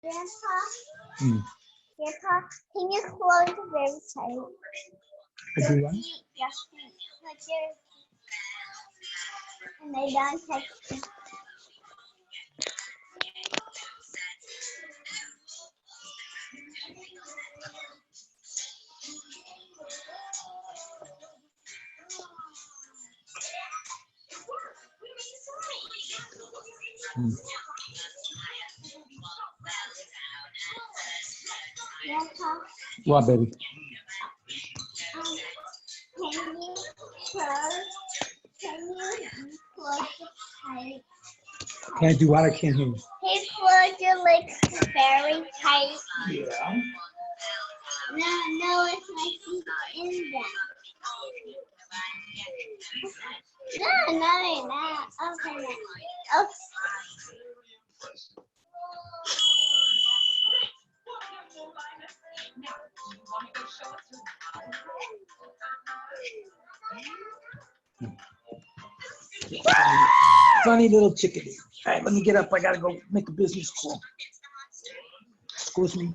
Grandpa, Hmm. Grandpa, can you close it very tight? I do what? Yes, like your, and they don't touch it. Hmm. Grandpa, What, baby? can you close it tight? Can I do what? I can't hear you. Can you close your legs very tight? Yeah. No, it's my feet in them. No. Okay, no. Oh. Funny little chickadee. All right, let me get up. I gotta go make a business call. Excuse me.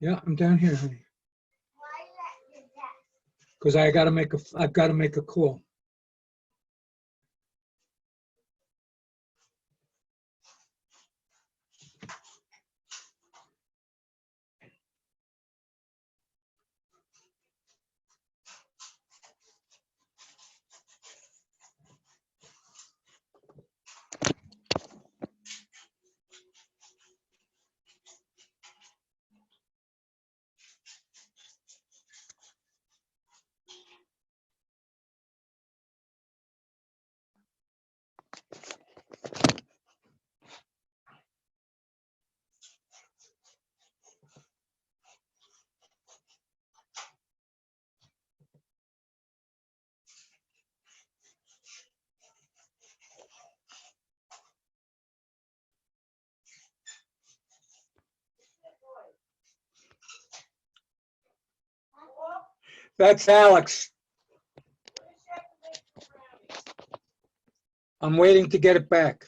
Yeah, I'm down here, honey. Because I've got to make a call. That's Alex. I'm waiting to get it back.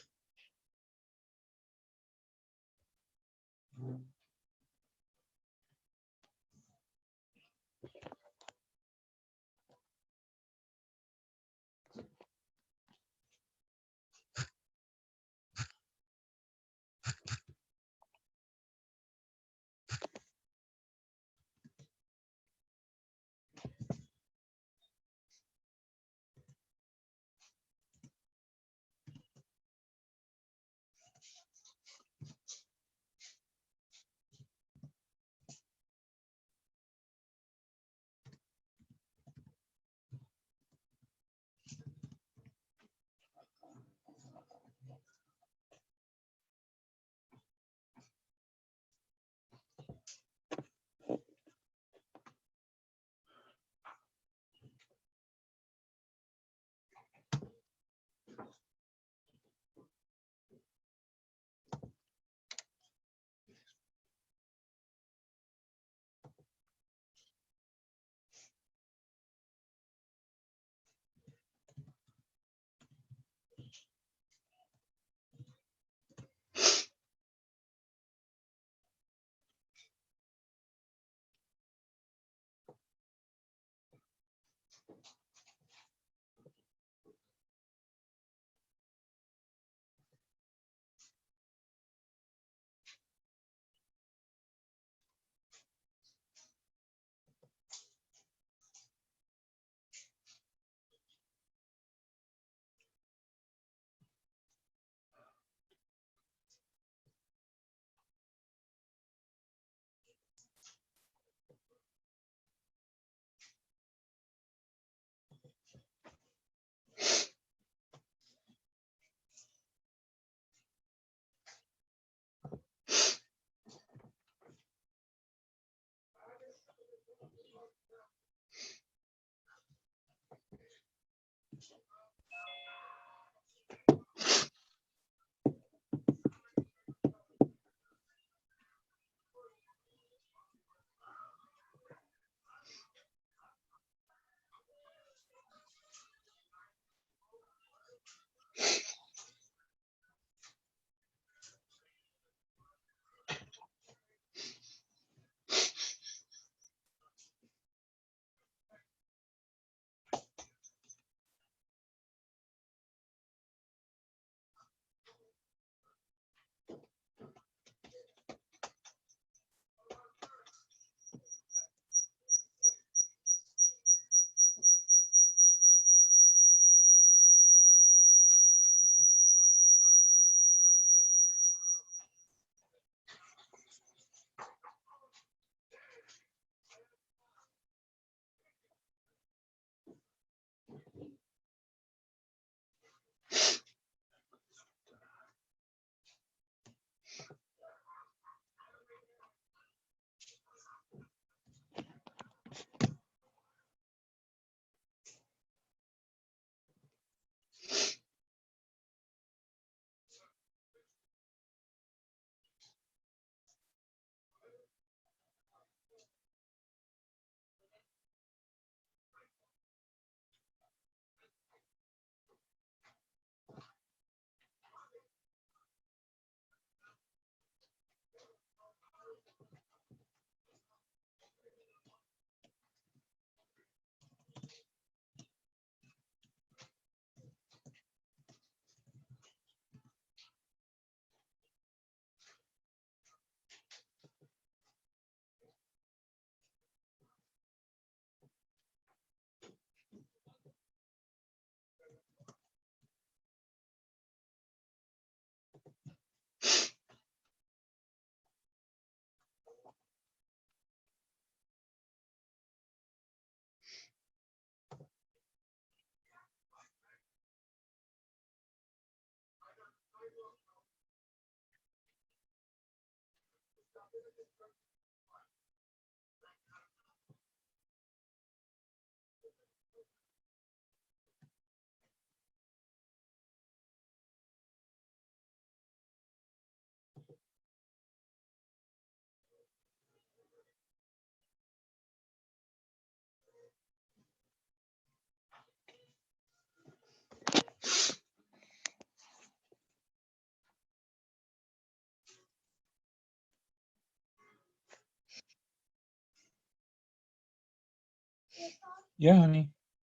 Yeah, honey.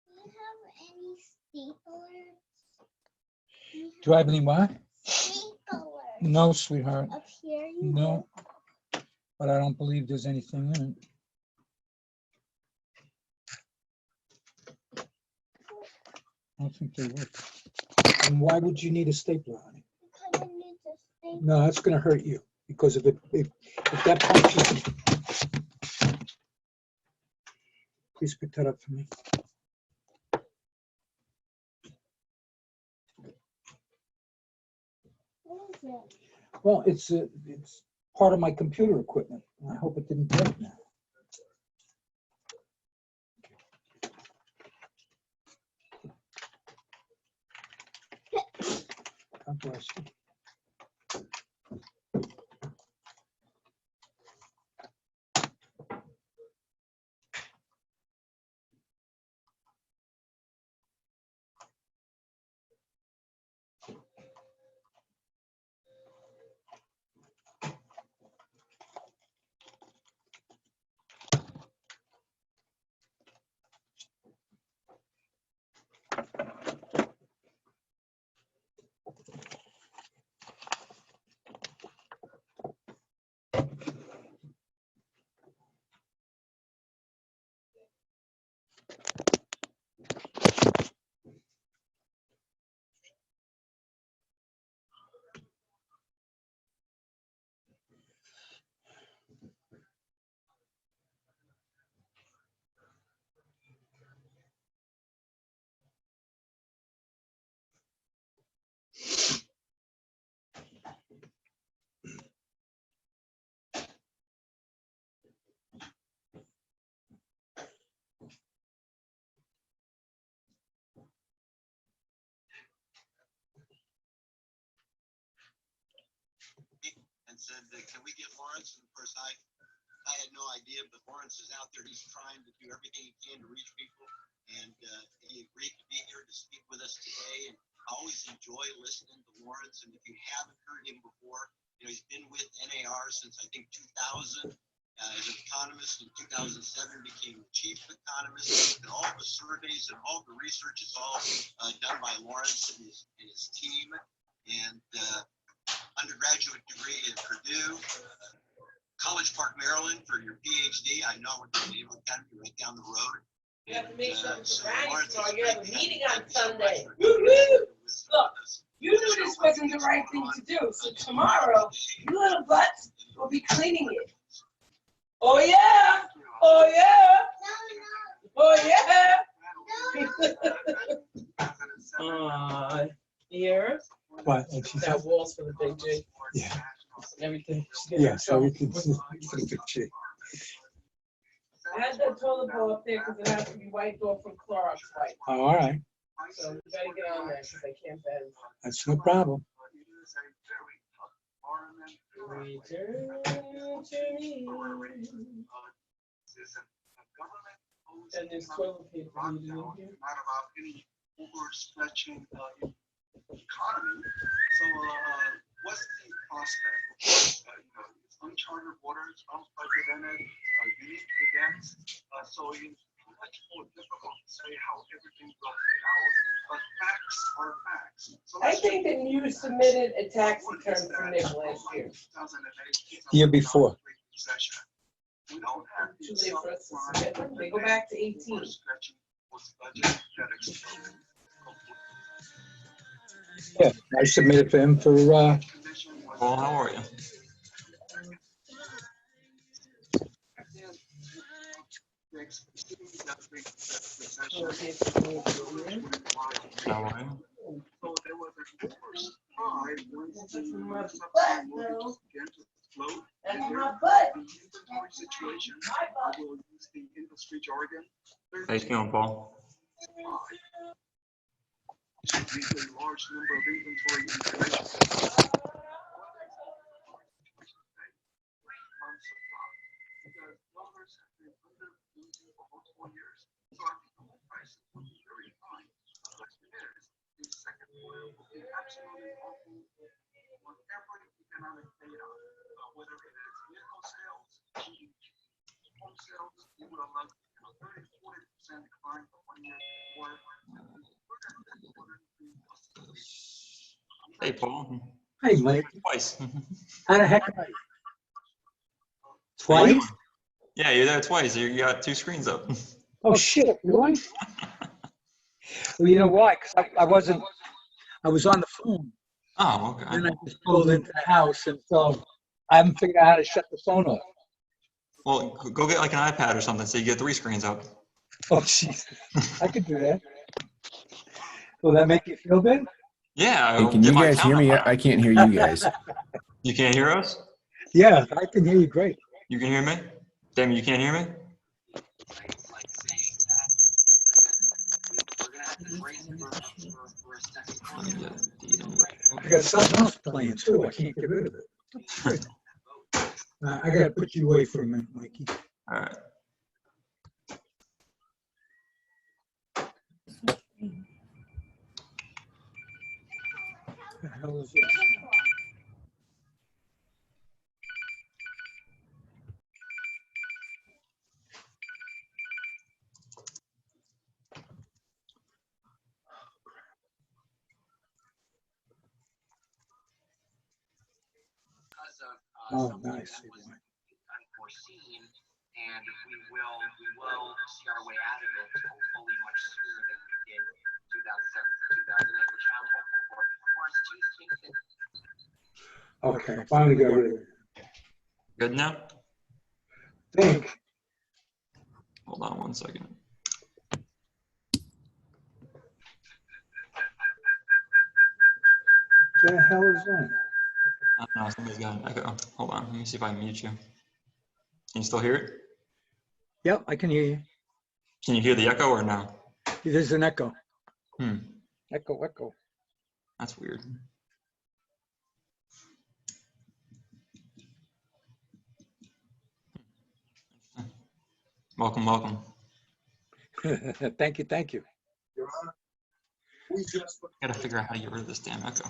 Do you have any staplers? Do I have any what? Staplers. No, sweetheart. Up here you No. But I don't believe there's anything in it. I don't think there would. And why would you need a stapler, honey? Because it needs a staple. No, that's gonna hurt you because if that punches. Please pick that up for me. What is it? Well, it's part of my computer equipment. I hope it didn't break now. God bless you. And said, can we get Lawrence? And of course, I had no idea, but Lawrence is out there. He's trying to do everything he can to reach people. And he agreed to be here to speak with us today. And I always enjoy listening to Lawrence. And if you haven't heard him before, you know, he's been with NAR since I think 2000. As an economist in 2007, became chief economist. And all the surveys and all the research is all done by Lawrence and his team. And undergraduate degree at Purdue, College Park, Maryland for your PhD. I know what the Naval Academy right down the road. You have to make something So for Granny Lawrence, tomorrow. it's You have a great to meeting have on you so much Sunday. for Woo-hoo! sharing your wisdom Look, with us. you knew this wasn't the right thing to do, so tomorrow, you little butts will be cleaning it. Oh yeah! Oh yeah! Oh yeah! Here, What? And she that said, wall's for the big G. yeah, Everything. yeah. So we can see for the picture. I had that toilet bowl up there because it has to be wiped off from Clorox wipe. Oh, all right, So we gotta get on there because I can't bend. that's no problem. Return to me. And there's toilet paper needed in here. Not about any overstretching economy. So what's the prospect? Of course, it's uncharted waters, unprecedented, unique events. So it's much more difficult to say how everything will play out. But facts are facts. So I think that you submitted a tax return for Nick last year. The year before. We don't have Too late for us to submit them. They go back to 18. Yeah, I submitted for him for. Well, how are you? How are you? So there was a first time once the subprime mortgages began to float. And My butt. Inventory situation. My I butt. will use the industry jargon. How you feeling, Paul? To use a large number of inventory information. Because dollars have been under losing for multiple years. So I think the whole price will be very high. The second quarter will be absolutely awful on every economic data, whether it is vehicle sales, home sales, you would have loved a 30-40% decline from 1 year before. Hey, Paul. Hey, Mike. Twice. How the heck are you? Twice? Yeah, you're there twice. You got 2 screens up. Oh, shit. Really? Well, you know why? Because I was on the phone. Oh, Then okay. I just pulled into the house, and so I haven't figured out how to shut the phone off. Well, go get like an iPad or something so you get 3 screens up. Oh, Jesus. I could do that. Will that make you feel good? Yeah. Hey, I'll can get you my guys hear camera me? back. I can't hear you guys. You can't hear us? Yeah, I can hear you great. You can hear me? Damon, you can't hear me? It's like saying that we're gonna have to brace for a second Let me quarter. get the invite. I got something else playing, too. I can't get rid of it. I got to put you away for a minute, Mikey. All right. What the hell is this? Because of Oh, something nice. that was unforeseen, and we will see our way out of it hopefully much sooner than we did 2007, 2008, which I'm hopeful for. Morris, do you think that Okay, I finally got rid of it. Good now? Think. Hold on 1 second. What the hell is that? I don't know, somebody's got an echo. Hold on, let me see if I can mute you. Can you still hear it? Yep, I can hear you. Can you hear the echo or no? There's an echo. Hmm, Echo, echo. that's weird. Welcome, welcome. Thank you, thank you. Gotta figure out how to get rid of this damn echo.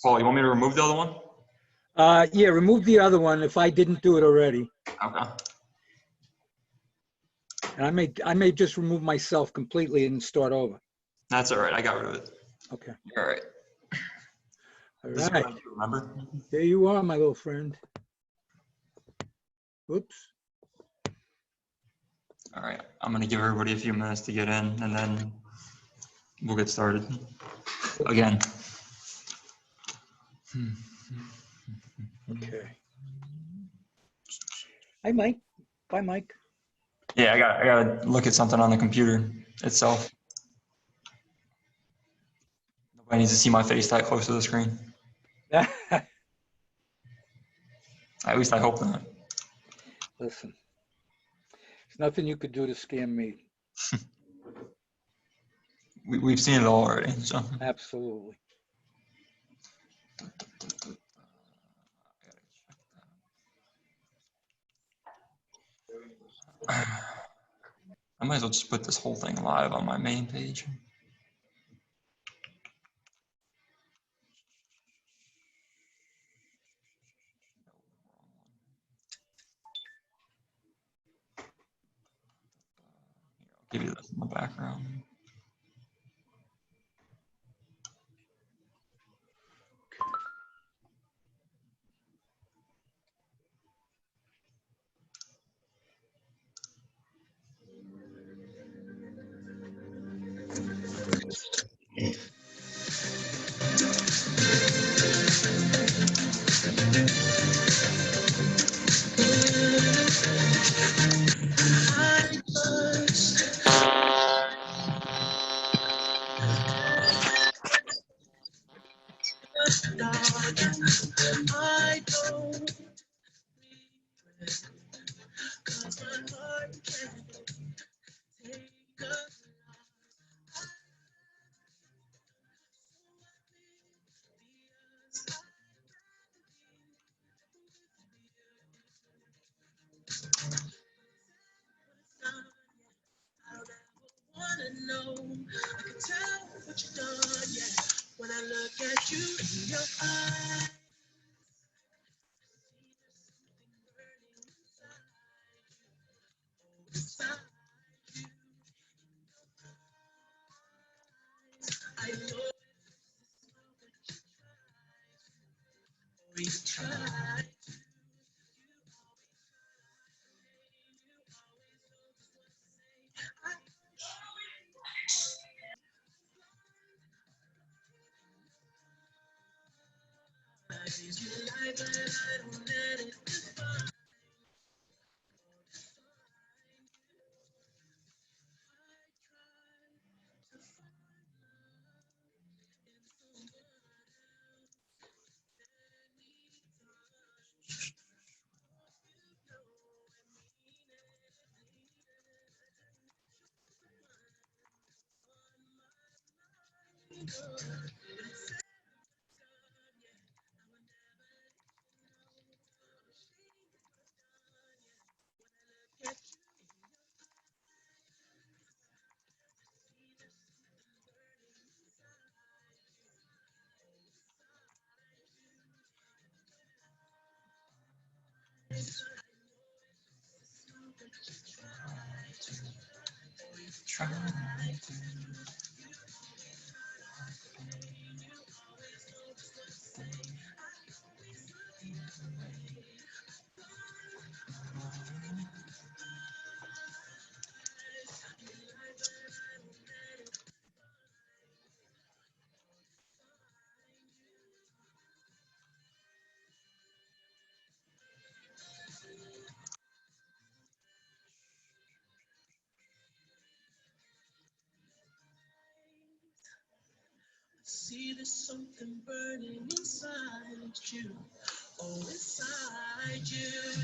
Paul, you want me to remove the other one? Yeah, remove the other one if I didn't do it already. Okay. And I may just remove myself completely and start over. That's all right, I got rid of it. Okay. All right. All This is right. what I do, remember? There you are, my little friend. Oops. All right, I'm gonna give everybody a few minutes to get in and then we'll get started again. Okay. Hi, Mike. Bye, Mike. Yeah, I gotta look at something on the computer itself. Nobody needs to see my face that close to the screen. At least I hope not. Listen, there's nothing you could do to scam me. We've seen it all already, so. Absolutely. I might as well just put this whole thing live on my main page. Here, I'll give you this in the background. See, there's something burning inside you. Oh, inside you.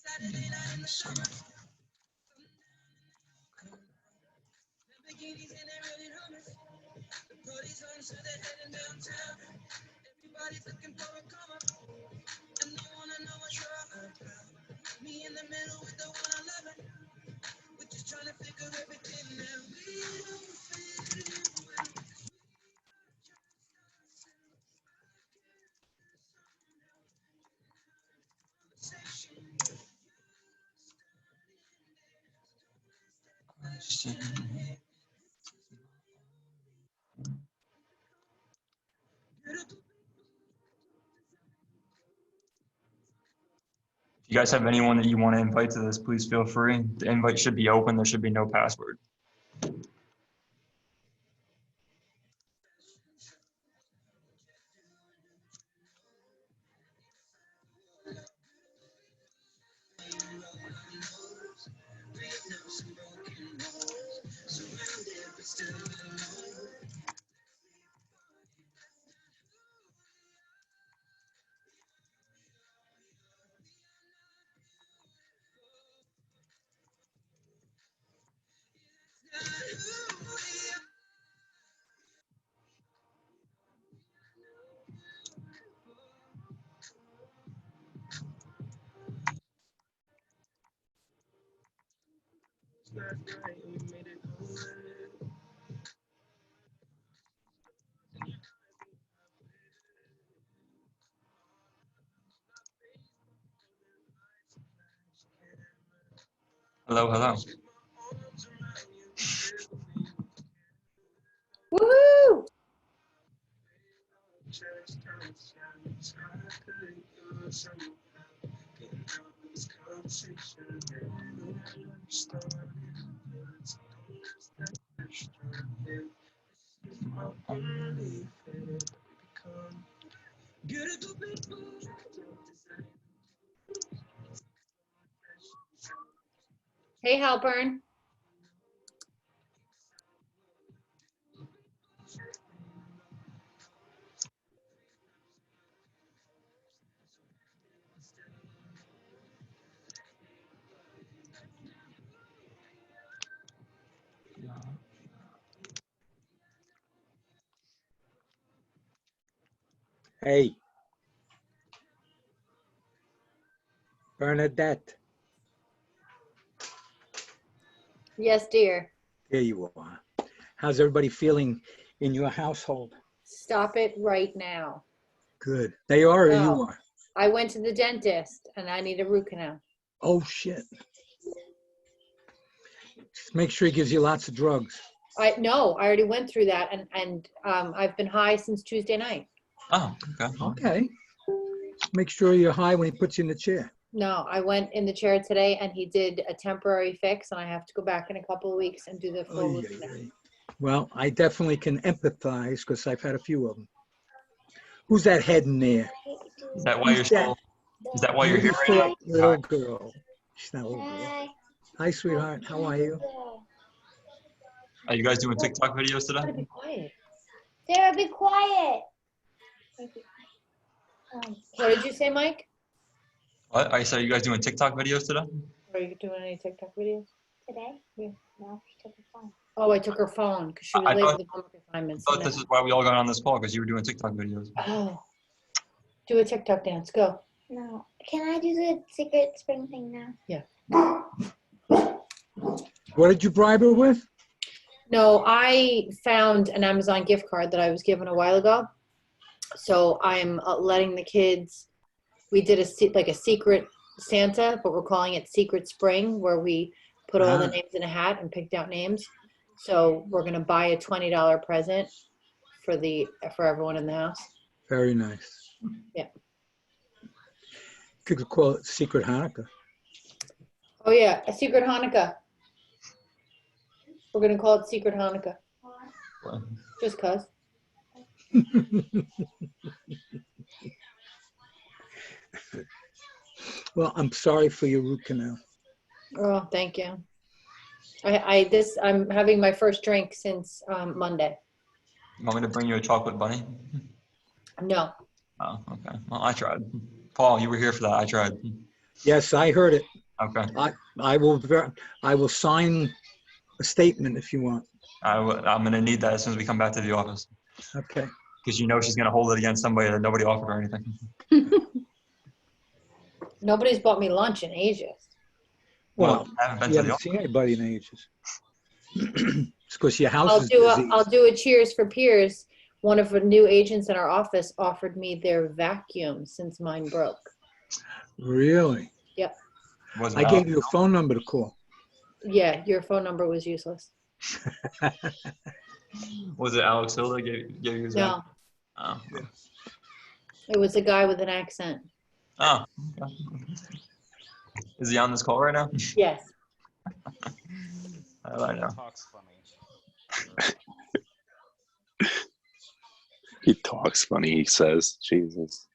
Saturday night in the summer. Lamborghinis and they're really hummus. The party's on, so they're heading downtown. Everybody's looking for a come up, and they wanna know what you're about. Me in the middle with the one I love it. We're just trying to figure everything out. We don't fit in well. If you guys have anyone that you want to invite to this, please feel free. The invite should be open. There should be no password. Hello, hello. Woohoo! Hey, Halpern. Hey. Bernadette, Yes, dear. there you are. How's everybody feeling in your household? Stop it right now. Good. They are or you No. are? I went to the dentist and I need a root canal. Oh, shit. Just make sure he gives you lots of drugs. I already went through that and I've been high since Tuesday night. Oh, okay. Okay. Make sure you're high when he puts you in the chair. No, I went in the chair today and he did a temporary fix and I have to go back in a couple of weeks and do the full Oy, root oy, canal. oy. Well, I definitely can empathize because I've had a few of them. Who's that head in there? Is that why you're still? Is that why you're here right now? Little girl. She's not a little girl. Hi. Hi, sweetheart. How are you? Are you guys doing TikTok videos today? Gotta be quiet. Sarah, be quiet. What did you say, Mike? What? I said, are you guys doing TikTok videos today? Are you doing any TikTok videos? Today? Yeah. No, she took her phone. Oh, I took her phone because she was I late thought- for the homework assignments. I thought this is why we all got on this call, because you were doing TikTok videos. Oh, do a TikTok dance. Go. No. Can I do the secret spring thing now? What did you bribe her with? No, I found an Amazon gift card that I was given a while ago. So I'm letting the kids, we did a secret Santa, but we're calling it Secret Spring, where we put all the Ah. names in a hat and picked out names. So we're going to buy a $20 present for everyone in the house. Very nice. Yeah. Could call it Secret Hanukkah. Oh yeah, a Secret Hanukkah. We're going to call it Secret Hanukkah. Just cause. Well, I'm sorry for your root canal. Oh, thank you. I'm having my first drink since Monday. You want me to bring you a chocolate bunny? No. Oh, okay. Well, I tried. Paul, you were here for that. I tried. Yes, I heard it. Okay. I will sign a statement if you want. I'm gonna need that as soon as we come back to the office, Okay. because you know she's gonna hold it against somebody that nobody offered her anything. Nobody's bought me lunch in ages. Well, I haven't been you to the haven't seen anybody in ages. It's because your house I'll is do diseased. a cheers for peers. One of the new agents in our office offered me their vacuum since mine broke. Really? Was it I Alex? gave you a phone number to call. Yeah, your phone number was useless. Was it Alex Hill that gave you his No, Oh. it was a guy with an accent. Oh. Okay. Is he on this call right now? Yes. I know. Talks funny. He talks funny, he says. Jesus.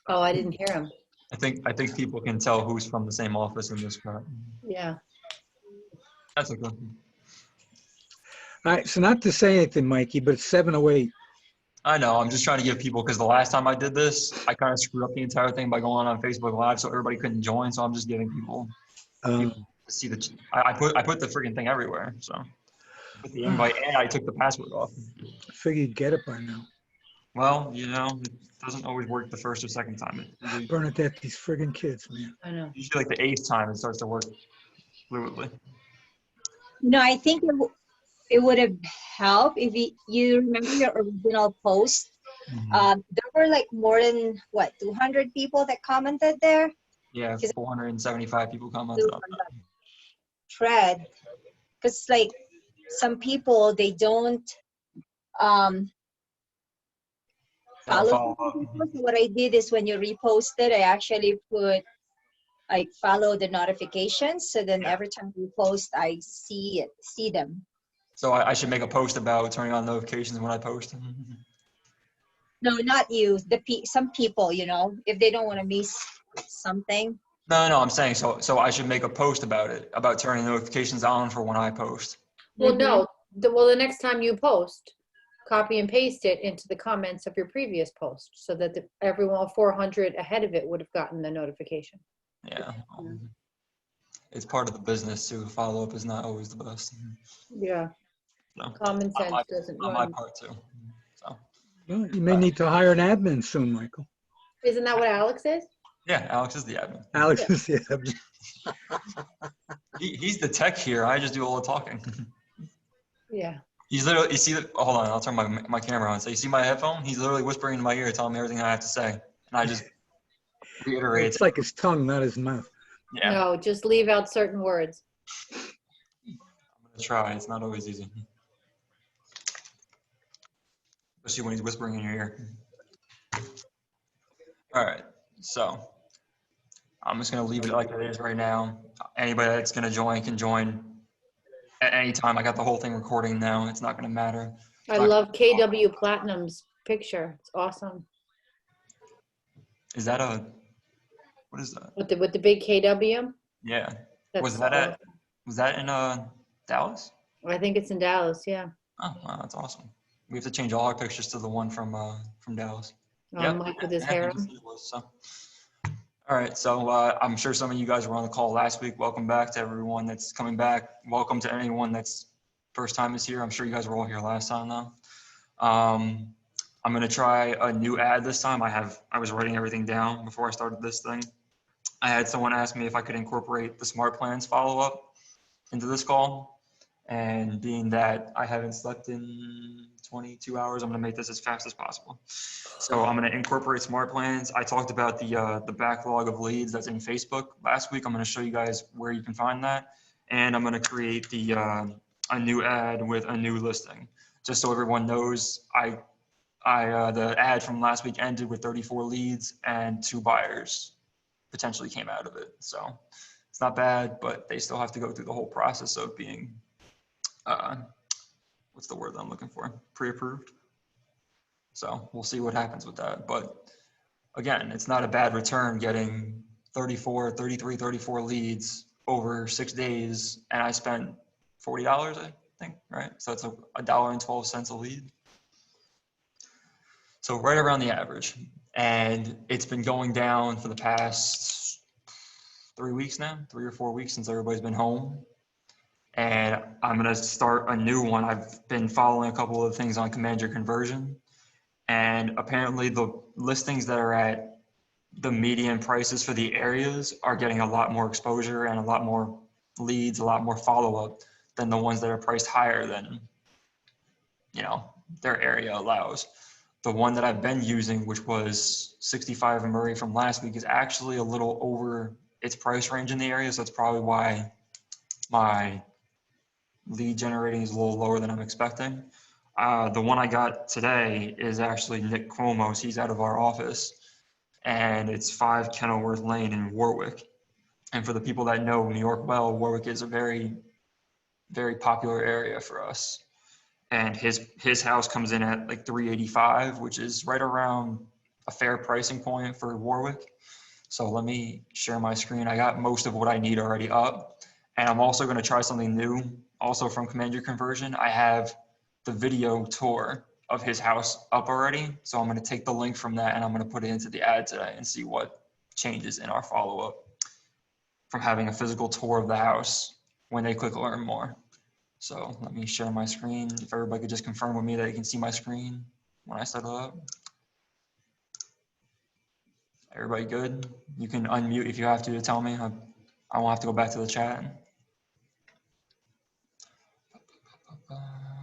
Oh, I didn't hear him. I think people can tell who's from the same office in this crowd. Yeah. That's okay. All right, so not to say anything, Mikey, but it's 7:08. I know. I'm just trying to give people, because the last time I did this, I kind of screwed up the entire thing by going on Facebook Live, so everybody couldn't join. So I'm just giving people to see the. I put the freaking thing everywhere. So I put the invite and I took the password off. I figured you'd get it by now. Well, you know, it doesn't always work the first or second time. It Bernadette, these friggin' kids, man. I know. usually like the 8th time it starts to work fluidly. No, I think it would have helped if you remember your original post. There were like more than 200 people that commented there. Yeah, 475 people commented on that. thread, because like some people, they don't follow. So what I did is when you reposted, I actually put like follow the notifications. So then every time you post, I see them. So I should make a post about turning on notifications when I post. No, not you. Some people, you know, if they don't want to miss something. No, I'm saying so I should make a post about it, about turning notifications on for when I post. Well, no. The next time you post, copy and paste it into the comments of your previous post so that everyone 400 ahead of it would have gotten the notification. Yeah. It's part of the business too. Follow up is not always the best. Yeah. So, Common sense doesn't on my run. part too. So. Well, you may need to hire an admin soon, Michael. Isn't that what Alex is? Yeah, Alex is the admin. Alex is the admin. He's the tech here. I just do all the talking. Yeah. He's literally, you see, hold on, I'll turn my camera on. So you see my headphone? He's literally whispering in my ear, telling me everything I have to say. And I just reiterate. It's like his tongue, not his mouth. Yeah. No, just leave out certain words. I'm going to try. It's not always easy. Especially when he's whispering in your ear. All right. So I'm just going to leave it like it is right now. Anybody that's going to join can join at any time. I got the whole thing recording now. It's not going to matter. I love KW Platinum's picture. It's awesome. Is that what is that? With the big KW? Yeah. That's Was that in Dallas? I think it's in Dallas, yeah. Oh, wow, that's awesome. We have to change all our pictures to the one from Dallas. Mike with his hair on. So. All right, so I'm sure some of you guys were on the call last week. Welcome back to everyone that's coming back. Welcome to anyone that's first time is here. I'm sure you guys were all here last time though. I'm gonna try a new ad this time. I was writing everything down before I started this thing. I had someone ask me if I could incorporate the Smart Plans follow-up into this call. And being that I haven't slept in 22 hours, I'm gonna make this as fast as possible. So I'm gonna incorporate Smart Plans. I talked about the backlog of leads that's in Facebook last week. I'm gonna show you guys where you can find that. And I'm gonna create a new ad with a new listing. Just so everyone knows, the ad from last week ended with 34 leads and 2 buyers potentially came out of it. So it's not bad, but they still have to go through the whole process of being, what's the word that I'm looking for? Pre-approved. So we'll see what happens with that. But again, it's not a bad return getting 34 leads over 6 days. And I spent $40, I think, right? So it's $1.12 a lead. So right around the average. And it's been going down for the past 3 weeks now, 3 or 4 weeks since everybody's been home. And I'm gonna start a new one. I've been following a couple of things on Command Your Conversion. And apparently the listings that are at the median prices for the areas are getting a lot more exposure and a lot more leads, a lot more follow-up than the ones that are priced higher than, their area allows. The one that I've been using, which was 65 in Murray from last week, is actually a little over its price range in the area. So that's probably why my lead generating is a little lower than I'm expecting. The one I got today is actually Nick Cuomo's. He's out of our office, and it's 5 Kenilworth Lane in Warwick. And for the people that know New York well, Warwick is a very, very popular area for us. And his house comes in at like $385, which is right around a fair pricing point for Warwick. So let me share my screen. I got most of what I need already up. And I'm also going to try something new, also from Command Your Conversion. I have the video tour of his house up already. So I'm going to take the link from that and I'm going to put it into the ad today and see what changes in our follow-up from having a physical tour of the house when they click learn more. So let me share my screen. If everybody could just confirm with me that you can see my screen when I set it up. Everybody good? You can unmute if you have to tell me. I won't have to go back to the chat.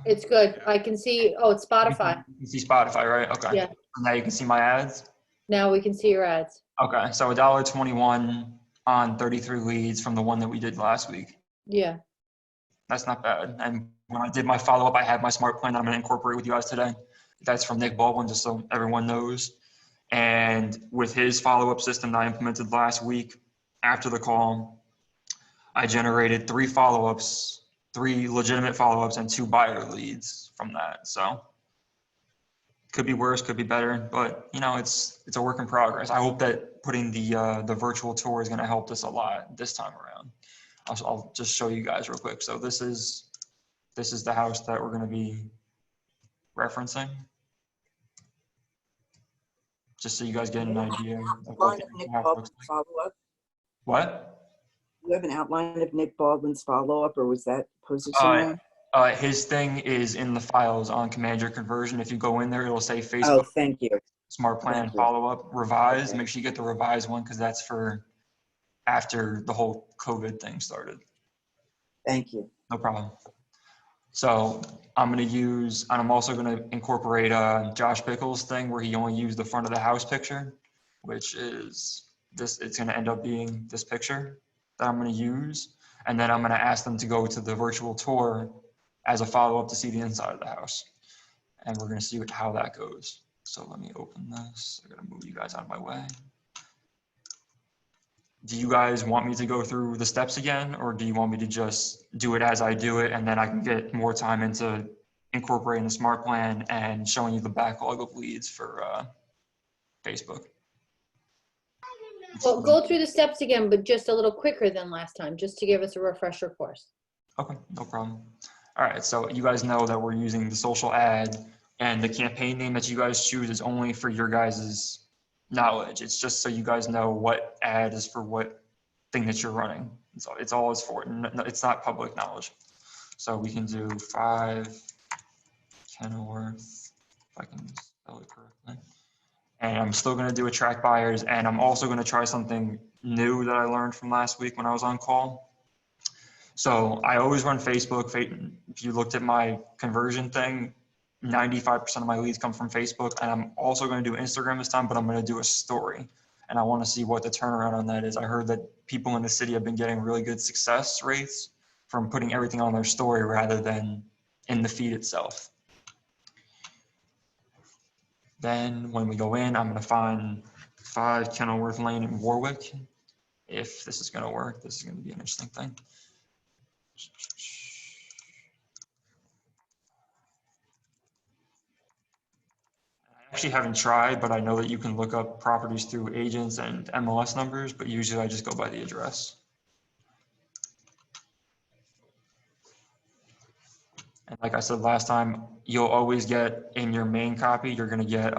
It's good. I can see, it's Spotify. You can see Spotify, right? Okay. Yeah. Now you can see my ads? Now we can see your ads. Okay, so $1.21 on 33 leads from the one that we did last week. Yeah. That's not bad. And when I did my follow-up, I have my smart plan that I'm going to incorporate with you guys today. That's from Nick Baldwin, just so everyone knows. And with his follow-up system that I implemented last week, after the call, I generated 3 follow-ups, 3 legitimate follow-ups, and 2 buyer leads from that. So could be worse, could be better, but you know, it's a work in progress. I hope that putting the virtual tour is going to help us a lot this time around. I'll just show you guys real quick. So this is the house that we're going to be referencing, just so you guys get an idea of what Outline of Nick the house looks Baldwin's like. follow-up. What? Do you have an outline of Nick Baldwin's follow-up, or was that posted somewhere? His thing is in the files on Command Your Conversion. If you go in there, it'll say Oh, Facebook thank you. Smart Plan Thank you. follow-up revised. Okay. Make sure you get the revised one because that's for after the whole COVID thing started. Thank you. No problem. So I'm going to use, and I'm also going to incorporate Josh Pickles' thing where he only used the front of the house picture, which is this. It's going to end up being this picture that I'm going to use. And then I'm going to ask them to go to the virtual tour as a follow-up to see the inside of the house. And we're going to see how that goes. So let me open this. I'm going to move you guys out of my way. Do you guys want me to go through the steps again, or do you want me to just do it as I do it and then I can get more time into incorporating the smart plan and showing you the backlog of leads for Facebook? Well, go through the steps again, but just a little quicker than last time, just to give us a refresher course. Okay, no problem. All right, so you guys know that we're using the social ad, and the campaign name that you guys choose is only for your guys' knowledge. It's just so you guys know what ad is for what thing that you're running. It's all it's for. It's not public knowledge. So we can do 5 Kenilworth, if I can spell it correctly. And I'm still going to do attract buyers, and I'm also going to try something new that I learned from last week when I was on call. So I always run Facebook. If you looked at my conversion thing, 95% of my leads come from Facebook, and I'm also going to do Instagram this time, but I'm going to do a story, and I want to see what the turnaround on that is. I heard that people in the city have been getting really good success rates from putting everything on their story rather than in the feed itself. Then when we go in, I'm going to find 5 Kenilworth Lane in Warwick. If this is going to work, this is going to be an interesting thing. I actually haven't tried, but I know that you can look up properties through agents and MLS numbers, but usually I just go by the address. And like I said last time, you'll always get in your main copy, you're going to get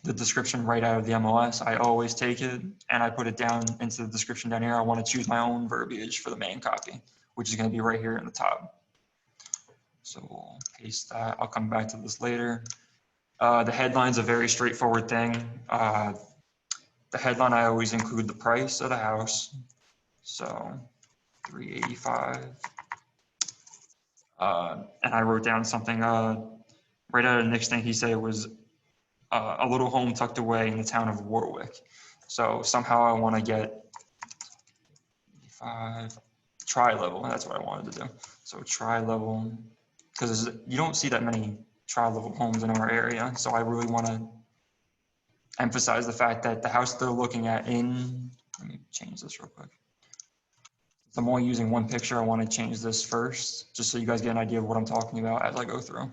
the description right out of the MLS. I always take it and I put it down into the description down here. I want to choose my own verbiage for the main copy, which is going to be right here in the top. So we'll paste that. I'll come back to this later. The headline's a very straightforward thing. The headline, I always include the price of the house. So 385. And I wrote down something right out of Nick's thing. He said it was a little home tucked away in the town of Warwick. So somehow I want to get 5 tri-level. That's what I wanted to do. So tri-level, because you don't see that many tri-level homes in our area. So I really want to emphasize the fact that the house they're looking at in, let me change this real quick. I'm only using one picture. I want to change this first, just so you guys get an idea of what I'm talking about as I go through.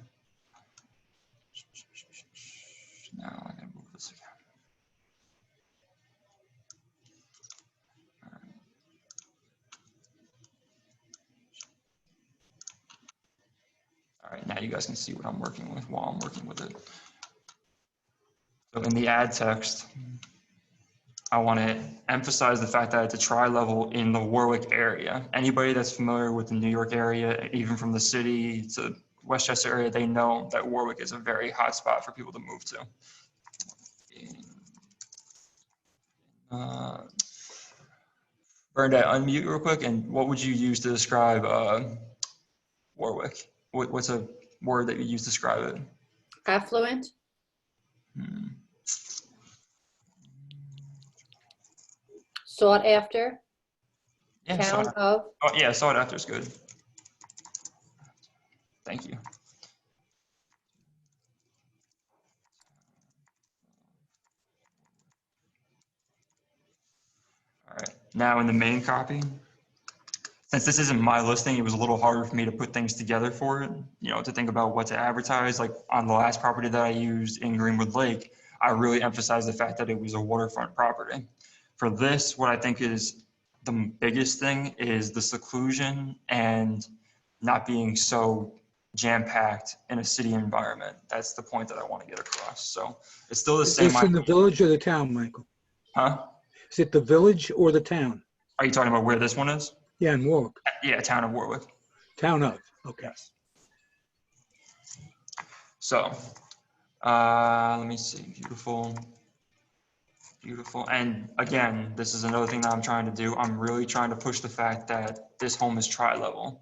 Now I'm going to move this again. All right, now you guys can see what I'm working with while I'm working with it. So in the ad text, I want to emphasize the fact that it's a tri-level in the Warwick area. Anybody that's familiar with the New York area, even from the city to Westchester area, they know that Warwick is a very hot spot for people to move to. Bernadette, unmute real quick, and what would you use to describe Warwick? What's a word that you use to describe it? Affluent. Sought after. Yeah, Town sought, of, oh, yeah, sought after is good. Thank you. All right, now in the main copy, since this isn't my listing, it was a little harder for me to put things together for it, you know, to think about what to advertise. Like on the last property that I used in Greenwood Lake, I really emphasized the fact that it was a waterfront property. For this, what I think is the biggest thing is the seclusion and not being so jam-packed in a city environment. That's the point that I want to get across. So it's still the Is same. this in the village or the town, Michael? Huh? Is it the village or the town? Are you talking about where this one is? Yeah, in Warwick. Yeah, town of Warwick. Town of, okay. Yes. So, let me see. Beautiful. Beautiful. And again, this is another thing that I'm trying to do. I'm really trying to push the fact that this home is tri-level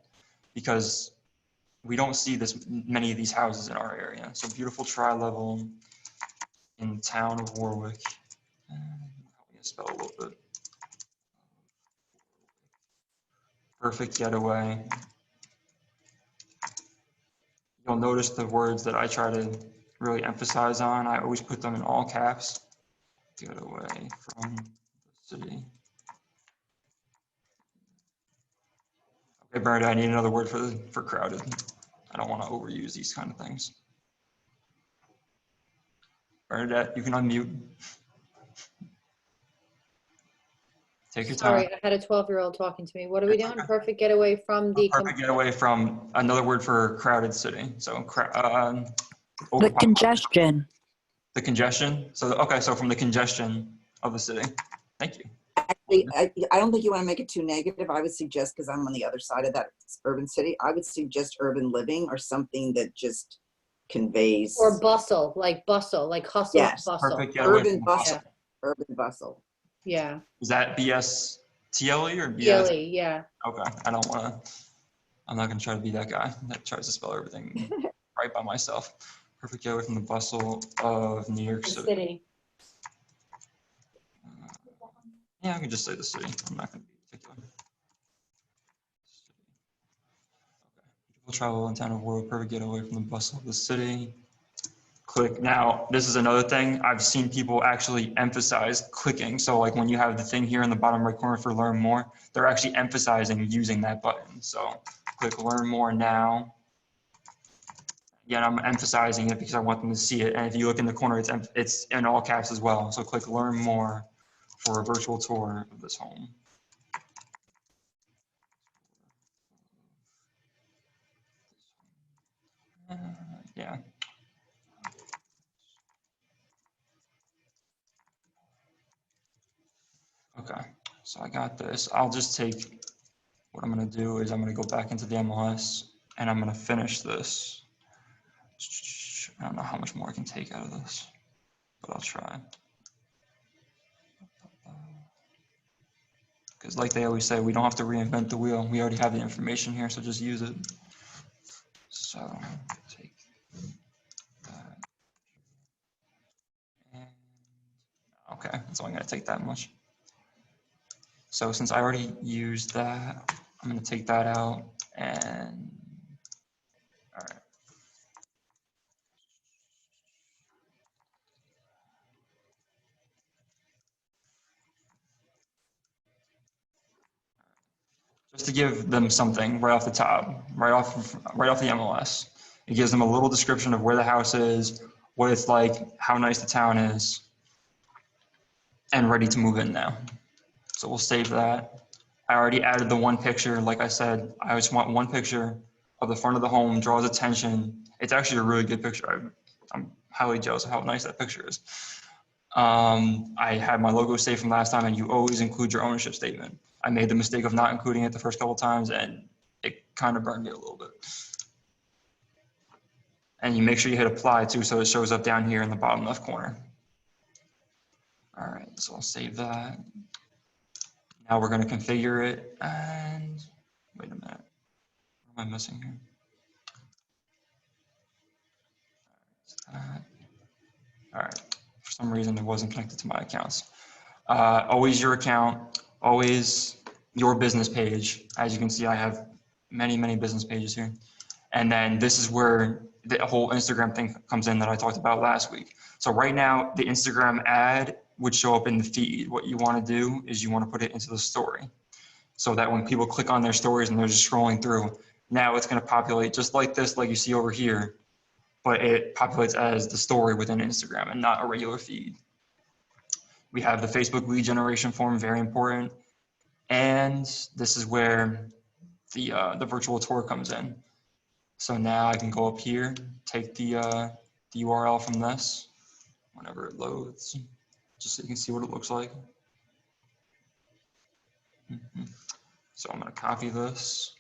because we don't see this many of these houses in our area. So beautiful tri-level in town of Warwick. I'm going to spell a little bit. Perfect getaway. You'll notice the words that I try to really emphasize on. I always put them in all caps. Get away from the city. Okay, Bernadette, I need another word for crowded. I don't want to overuse these kind of things. Bernadette, you can unmute. Take your time. sorry, I had a 12-year-old talking to me. What are we doing? Perfect getaway from the, Perfect getaway from another word for crowded city. So The overpopulated. congestion. The congestion. So okay, so from the congestion of the city. Thank you. Actually, I don't think you want to make it too negative. I would suggest, because I'm on the other side of that urban city, I would suggest urban living or something that just conveys. or bustle, like hustle, Yes, bustle. Perfect getaway urban from bustle. Urban bustle. Yeah, Is that BSTLE or BS? PLE, yeah. Okay, I don't want to. I'm not going to try to be that guy that tries to spell everything right by myself. Perfect getaway from the bustle of New York The City. city. Yeah, I can just say the city. I'm not going to be particular. Okay. People travel in town of Warwick. Perfect getaway from the bustle of the city. Click. Now, this is another thing. I've seen people actually emphasize clicking. So like when you have the thing here in the bottom right corner for learn more, they're actually emphasizing using that button. So click learn more now. Again, I'm emphasizing it because I want them to see it. And if you look in the corner, it's in all caps as well. So click learn more for a virtual tour of this home. Yeah. Okay, so I got this. I'll just take, what I'm gonna do is I'm gonna go back into the MLS and I'm gonna finish this. I don't know how much more I can take out of this, but I'll try. Because like they always say, we don't have to reinvent the wheel. We already have the information here, so just use it. So take that. And, okay, that's only gonna take that much. So since I already used that, I'm gonna take that out and, all right. Just to give them something right off the top, right off the MLS. It gives them a little description of where the house is, what it's like, how nice the town is, and ready to move in now. So we'll save that. I already added the one picture. Like I said, I just want one picture of the front of the home, draws attention. It's actually a really good picture. I'm highly jealous of how nice that picture is. I had my logo saved from last time, and you always include your ownership statement. I made the mistake of not including it the first couple times, and it kind of burned me a little bit. And you make sure you hit apply too, so it shows up down here in the bottom left corner. All right, so I'll save that. Now we're going to configure it, and wait a minute, what am I missing here? All right, for some reason it wasn't connected to my accounts. Always your account, always your business page. As you can see, I have many business pages here. And then this is where the whole Instagram thing comes in that I talked about last week. So right now, the Instagram ad would show up in the feed. What you want to do is you want to put it into the story, so that when people click on their stories and they're just scrolling through, now it's going to populate just like this, like you see over here, but it populates as the story within Instagram and not a regular feed. We have the Facebook lead generation form, very important. And this is where the virtual tour comes in. So now I can go up here, take the URL from this, whenever it loads, just so you can see what it looks like. So I'm going to copy this.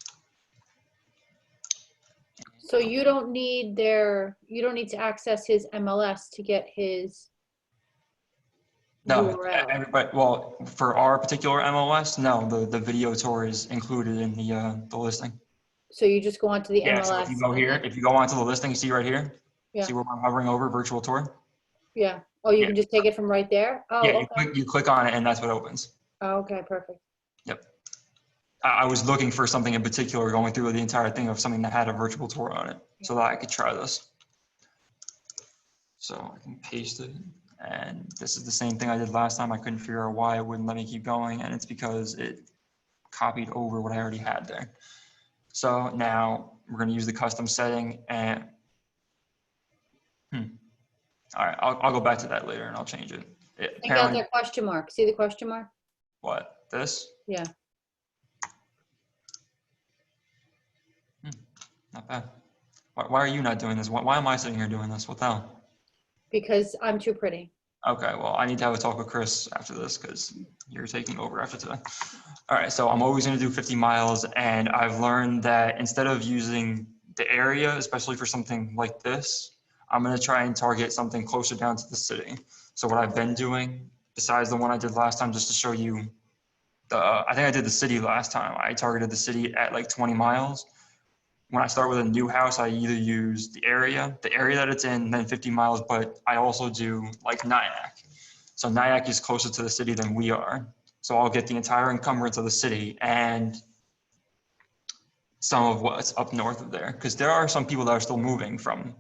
So you don't need to access his MLS to get his No, URL. everybody. Well, for our particular MLS, no, the video tour is included in the listing. So you just go onto the Yeah. MLS. So if you go here, if you go onto the listing, see right here. Yeah. See where I'm hovering over virtual tour. Yeah. Oh, you can just take it from right there. Oh, Yeah. okay. You click on it, and that's what opens. Oh, okay, perfect. Yep. I was looking for something in particular, going through the entire thing of something that had a virtual tour on it, so that I could try this. So I can paste it. And this is the same thing I did last time. I couldn't figure out why it wouldn't let me keep going. And it's because it copied over what I already had there. So now we're going to use the custom setting and, all right, I'll go back to that later and I'll change it. Take out that question mark. See the question mark? What, this? Yeah. Not bad. Why are you not doing this? Why am I sitting here doing this? What the hell? Because I'm too pretty. Okay, well, I need to have a talk with Chris after this because you're taking over after today. All right, so I'm always going to do 50 miles, and I've learned that instead of using the area, especially for something like this, I'm going to try and target something closer down to the city. So what I've been doing, besides the one I did last time, just to show you, I think I did the city last time. I targeted the city at like 20 miles. When I start with a new house, I either use the area that it's in, then 50 miles, but I also do like Nyack. So Nyack is closer to the city than we are. So I'll get the entire encumbrance of the city and some of what's up north of there. Because there are some people that are still moving from,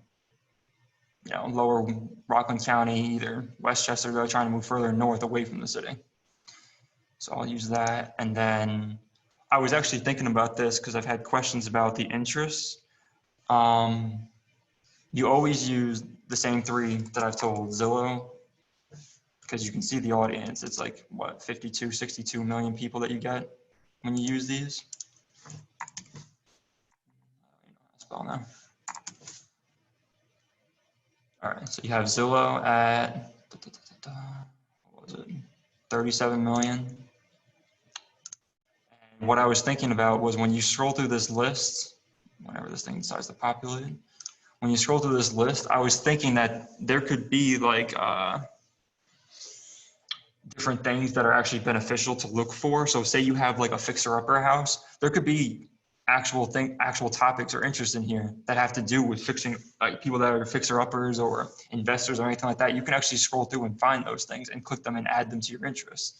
lower Rockland County, either Westchester, they're trying to move further north away from the city. So I'll use that. And then I was actually thinking about this because I've had questions about the interest. You always use the same three that I've told: Zillow, because you can see the audience. It's like, what, 52, 62 million people that you get when you use these. Spell now. All right, so you have Zillow at, what was it, 37 million. What I was thinking about was when you scroll through this list, whenever this thing decides to populate, when you scroll through this list, I was thinking that there could be like different things that are actually beneficial to look for. So say you have like a fixer-upper house, there could be actual topics or interests in here that have to do with fixing, like people that are fixer-uppers or investors or anything like that. You can actually scroll through and find those things and click them and add them to your interests.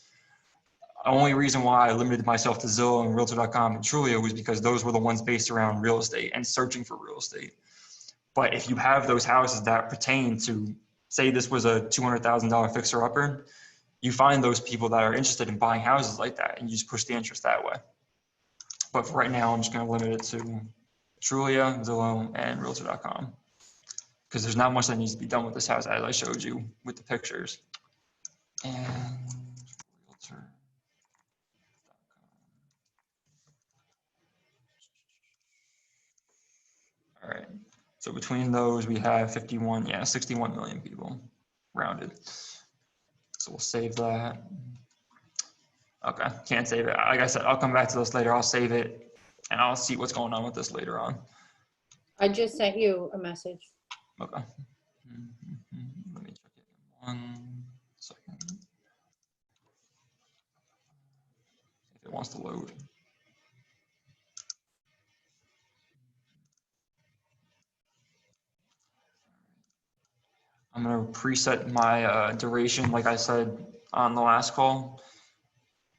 The only reason why I limited myself to Zillow and Realtor.com and Trulia was because those were the ones based around real estate and searching for real estate. But if you have those houses that pertain to, say this was a $200,000 fixer-upper, you find those people that are interested in buying houses like that and you just push the interest that way. But for right now, I'm just going to limit it to Trulia, Zillow, and Realtor.com. Because there's not much that needs to be done with this house, as I showed you with the pictures. And Realtor. All right, so between those, we have 61 million people, rounded. So we'll save that. Okay, can't save it. Like I said, I'll come back to this later. I'll save it, and I'll see what's going on with this later on. I just sent you a message. Okay. Let me check it in 1 second. If it wants to load. I'm going to preset my duration, like I said on the last call.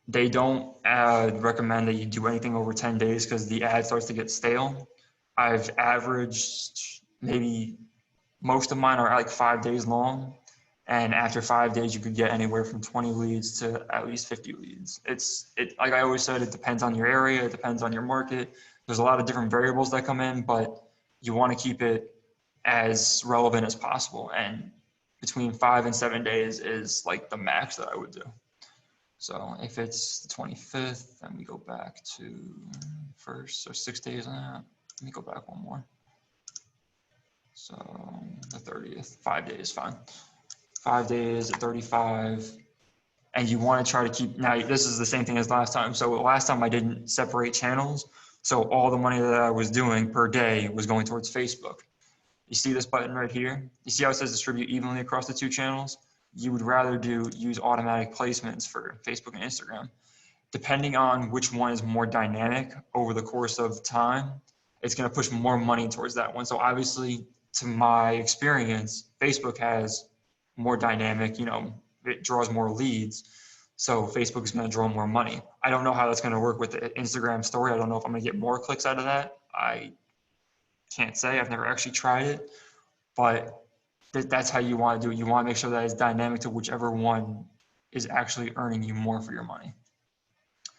They don't recommend that you do anything over 10 days because the ad starts to get stale. I've averaged maybe most of mine are like 5 days long. And after 5 days, you could get anywhere from 20 leads to at least 50 leads. Like I always said, it depends on your area. It depends on your market. There's a lot of different variables that come in, but you want to keep it as relevant as possible. And between 5 and 7 days is like the max that I would do. So if it's the 25th, then we go back to first, so 6 days on that. Let me go back one more. So the 30th, 5 days, fine. 5 days at 35. And you want to try to keep, now this is the same thing as last time. So last time I didn't separate channels. So all the money that I was doing per day was going towards Facebook. You see this button right here? You see how it says distribute evenly across the 2 channels? You would rather use automatic placements for Facebook and Instagram. Depending on which one is more dynamic over the course of time, it's going to push more money towards that one. So obviously, to my experience, Facebook has more dynamic, it draws more leads. So Facebook is going to draw more money. I don't know how that's going to work with the Instagram story. I don't know if I'm going to get more clicks out of that. I can't say. I've never actually tried it, but that's how you want to do it. You want to make sure that it's dynamic to whichever one is actually earning you more for your money.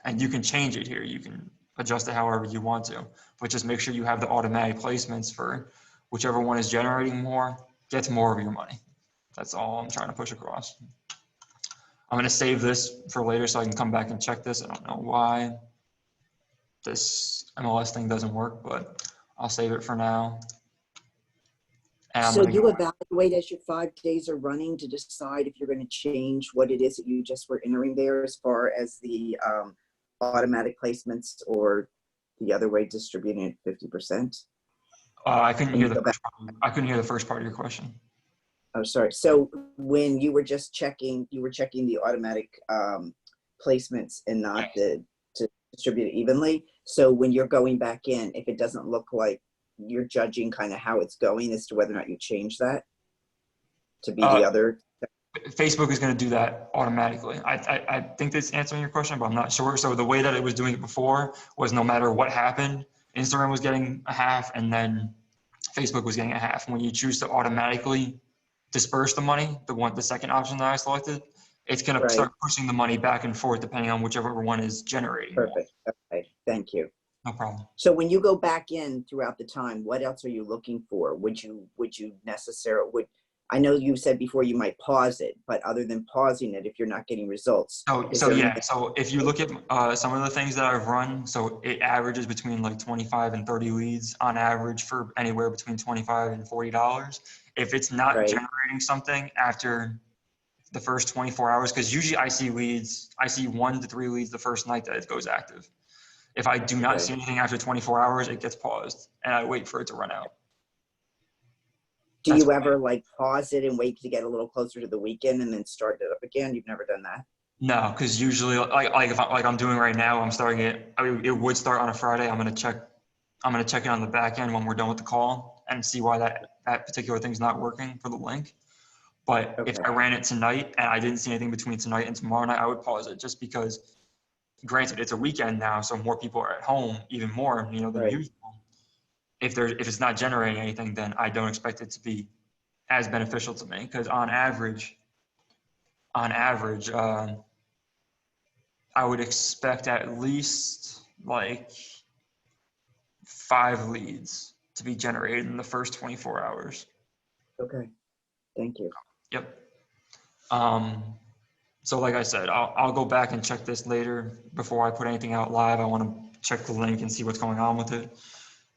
And you can change it here. You can adjust it however you want to, but just make sure you have the automatic placements for whichever one is generating more, gets more of your money. That's all I'm trying to push across. I'm going to save this for later so I can come back and check this. I don't know why this MLS thing doesn't work, but I'll save it for now. So you evaluate as your 5 days are running to decide if you're going to change what it is that you just were entering there as far as the automatic placements or the other way distributing it 50%? I couldn't hear the first part of your question. Oh, sorry. So when you were just checking, you were checking the automatic placements and not to distribute it evenly. So when you're going back in, if it doesn't look like you're judging kind of how it's going as to whether or not you change that to be the other. Facebook is going to do that automatically. I think that's answering your question, but I'm not sure. So the way that it was doing it before was no matter what happened, Instagram was getting a half and then Facebook was getting a half. When you choose to automatically disperse the money, the second option that I selected, it's going to start pushing the money back and forth depending on whichever one is generating. Perfect. Okay. Thank you. No problem. So when you go back in throughout the time, what else are you looking for? Would you necessarily, I know you said before you might pause it, but other than pausing it, if you're not getting results. So if you look at some of the things that I've run, so it averages between like 25 and 30 leads on average for anywhere between $25 and $40. If it's not generating something after the first 24 hours, because usually I see 1 to 3 leads the first night that it goes active. If I do not see anything after 24 hours, it gets paused and I wait for it to run out. Do you ever like pause it and wait to get a little closer to the weekend and then start it up again? You've never done that? No, because usually like I'm doing right now, I'm starting it. I mean, it would start on a Friday. I'm gonna check it on the back end when we're done with the call and see why that particular thing's not working for the link. But if I ran it tonight and I didn't see anything between tonight and tomorrow night, I would pause it just because. Granted, it's a weekend now, so more people are at home, even more, than usual. If it's not generating anything, then I don't expect it to be as beneficial to me. Because on average, I would expect at least like 5 leads to be generated in the first 24 hours. Okay, thank you. Yep. So like I said, I'll go back and check this later before I put anything out live. I want to check the link and see what's going on with it.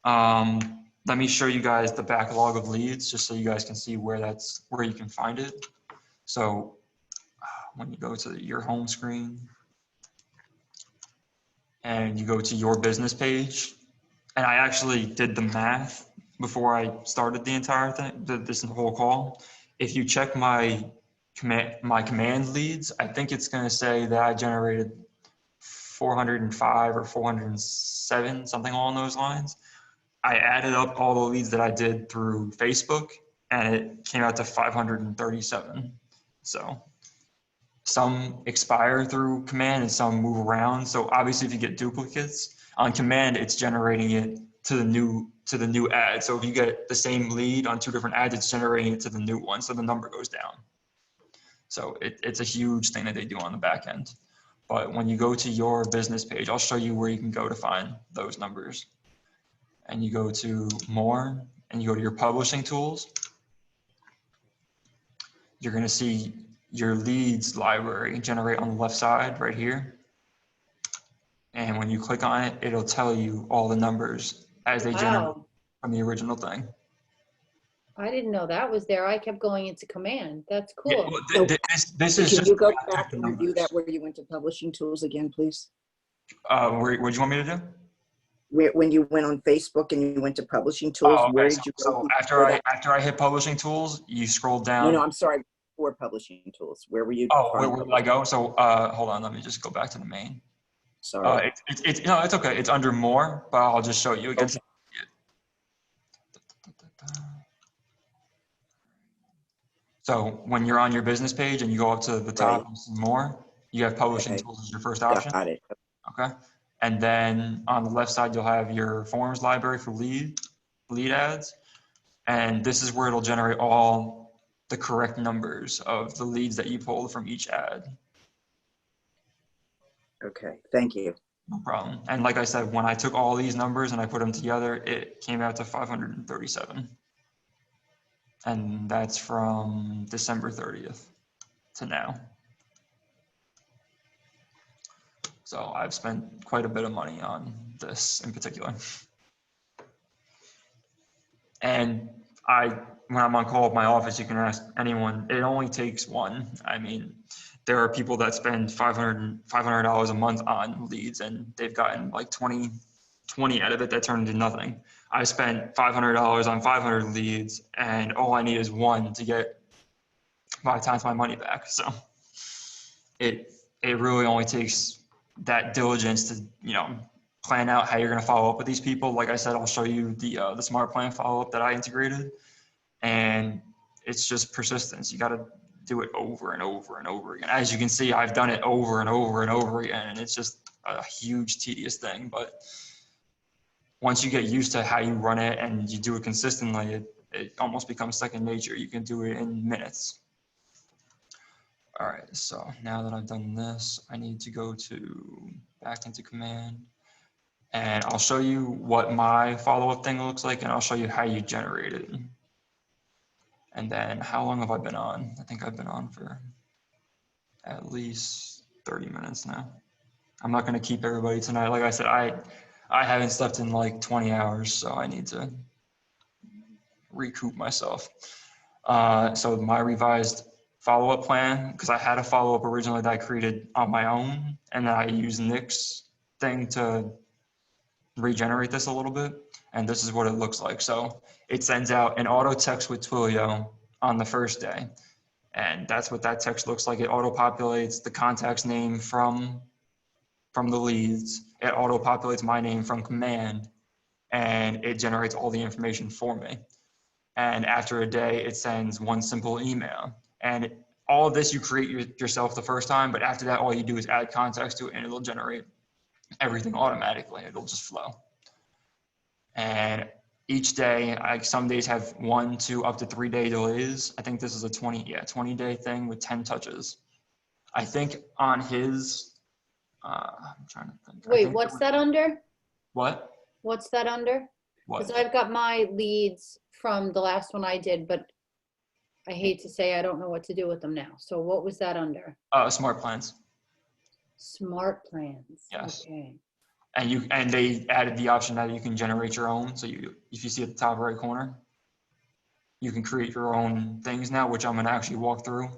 Let me show you guys the backlog of leads just so you guys can see where you can find it. So when you go to your home screen and you go to your business page, and I actually did the math before I started the entire thing, this whole call. If you check my command leads, I think it's going to say that I generated 405 or 407, something along those lines. I added up all the leads that I did through Facebook and it came out to 537. So some expire through command and some move around. So obviously if you get duplicates on command, it's generating it to the new ad. So if you get the same lead on 2 different ads, it's generating it to the new one. So the number goes down. So it's a huge thing that they do on the back end. But when you go to your business page, I'll show you where you can go to find those numbers. And you go to more and you go to your publishing tools. You're going to see your leads library generate on the left side right here. And when you click on it, it'll tell you all the numbers as they generate from the original thing. I didn't know that was there. I kept going into command. That's cool. Yeah, well, this is Can just you go back and review that where you went to publishing tools again, please? what do you want me to do? When you went on Facebook and you went to publishing tools, Okay, where did you so go? after I hit publishing tools, you scroll down. No, I'm sorry. For publishing tools, where were you? Oh, where did I go? So hold on, let me just go back to the main. Sorry. It's no, it's okay. It's under more, but I'll just show you again. Okay. So when you're on your business page and you go up to the top and see more, you have publishing tools as your first option. Got it. Okay. And then on the left side, you'll have your forms library for lead ads. And this is where it'll generate all the correct numbers of the leads that you pulled from each ad. Okay, thank you. No problem. And like I said, when I took all these numbers and I put them together, it came out to 537. And that's from December 30th to now. So I've spent quite a bit of money on this in particular. And when I'm on call at my office, you can ask anyone, it only takes one. I mean, there are people that spend $500 a month on leads and they've gotten like 20 out of it that turned into nothing. I spent $500 on 500 leads and all I need is one to get 5 times my money back. So it really only takes that diligence to, plan out how you're going to follow up with these people. Like I said, I'll show you the smart plan follow-up that I integrated, and it's just persistence. You got to do it over and over and over again. As you can see, I've done it over and over and over again, and it's just a huge tedious thing. But once you get used to how you run it and you do it consistently, it almost becomes second nature. You can do it in minutes. All right, so now that I've done this, I need to go back into command, and I'll show you what my follow-up thing looks like, and I'll show you how you generate it. And then how long have I been on? I think I've been on for at least 30 minutes now. I'm not gonna keep everybody tonight. Like I said, I haven't slept in like 20 hours, so I need to recoup myself. So my revised follow-up plan, because I had a follow-up originally that I created on my own, and then I used Nick's thing to regenerate this a little bit, and this is what it looks like. So it sends out an auto text with Twilio on the first day, and that's what that text looks like. It auto-populates the contact's name from the leads. It auto-populates my name from command, and it generates all the information for me. And after a day, it sends one simple email. And all of this you create yourself the first time, but after that, all you do is add context to it and it'll generate everything automatically. It'll just flow. And each day, some days have 1, 2, up to 3 day delays. I think this is a 20-day thing with 10 touches. I think on his, I'm trying to think. Wait, what's that under? What? What's that under? What? Because I've got my leads from the last one I did, but I hate to say I don't know what to do with them now. So what was that under? Smart plans. Smart plans. Yes. Okay. And they added the option that you can generate your own. So if you see at the top right corner, you can create your own things now, which I'm going to actually walk through.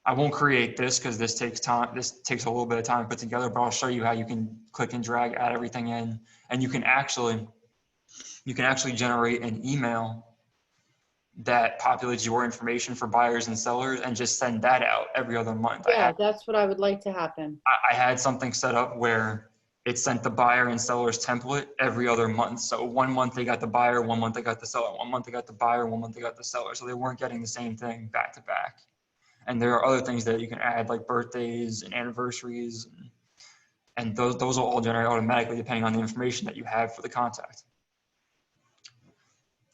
I won't create this because this takes time. This takes a little bit of time to put together, but I'll show you how you can click and drag, add everything in, and you can actually generate an email that populates your information for buyers and sellers and just send that out every other month. Yeah, that's what I would like to happen. I had something set up where it sent the buyer and seller's template every other month. So 1 month they got the buyer, 1 month they got the seller, 1 month they got the buyer, 1 month they got the seller. So they weren't getting the same thing back to back. And there are other things that you can add, like birthdays and anniversaries, and those will all generate automatically depending on the information that you have for the contact.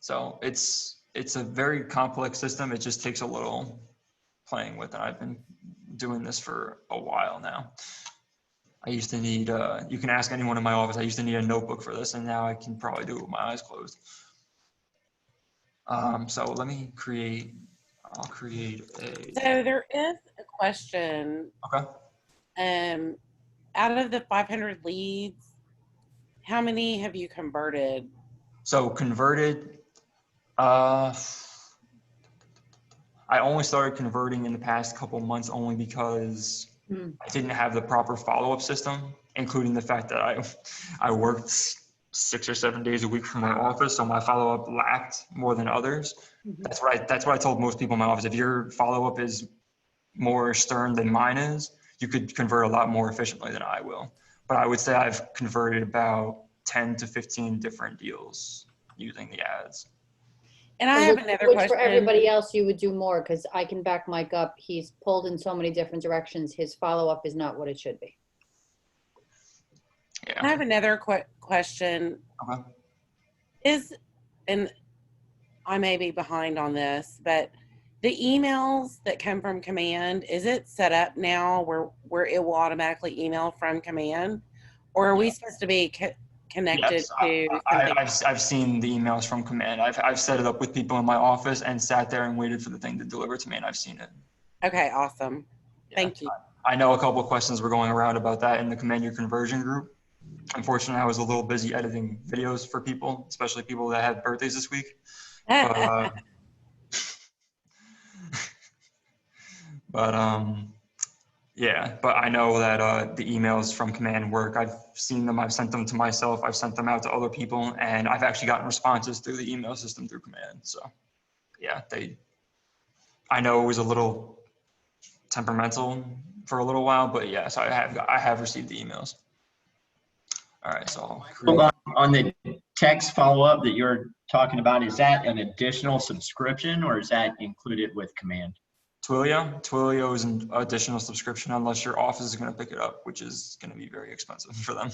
So it's a very complex system. It just takes a little playing with, and I've been doing this for a while now. I used to need, you can ask anyone in my office, I used to need a notebook for this, and now I can probably do it with my eyes closed. So let me I'll create a. So there is a question. Okay. Out of the 500 leads, how many have you converted? So converted, I only started converting in the past couple months only because I didn't have the proper follow-up system, including the fact that I worked 6 or 7 days a week from my office, so my follow-up lacked more than others. That's what I told most people in my office. If your follow-up is more stern than mine is, you could convert a lot more efficiently than I will. But I would say I've converted about 10 to 15 different deals using the ads. And I have another Which question. for everybody else, you would do more, because I can back Mike up. He's pulled in so many different directions. His follow-up is not what it should be. Yeah. I have another question. Okay. And I may be behind on this, but the emails that come from Command, is it set up now where it will automatically email from Command? Or are we supposed to be connected to something? I've seen the emails from Command. I've set it up with people in my office and sat there and waited for the thing to deliver to me, and I've seen it. Okay, awesome. Yeah. Thank you. I know a couple of questions were going around about that in the Command Your Conversion group. Unfortunately, I was a little busy editing videos for people, especially people that had birthdays this week. But I know that the emails from Command work. I've seen them. I've sent them to myself. I've sent them out to other people, and I've actually gotten responses through the email system through Command. So, yeah, I know it was a little temperamental for a little while, but yes, I have received the emails. All right, so on the text follow-up that you're talking about, is that an additional subscription or is that included with Command? Twilio is an additional subscription unless your office is going to pick it up, which is going to be very expensive for them.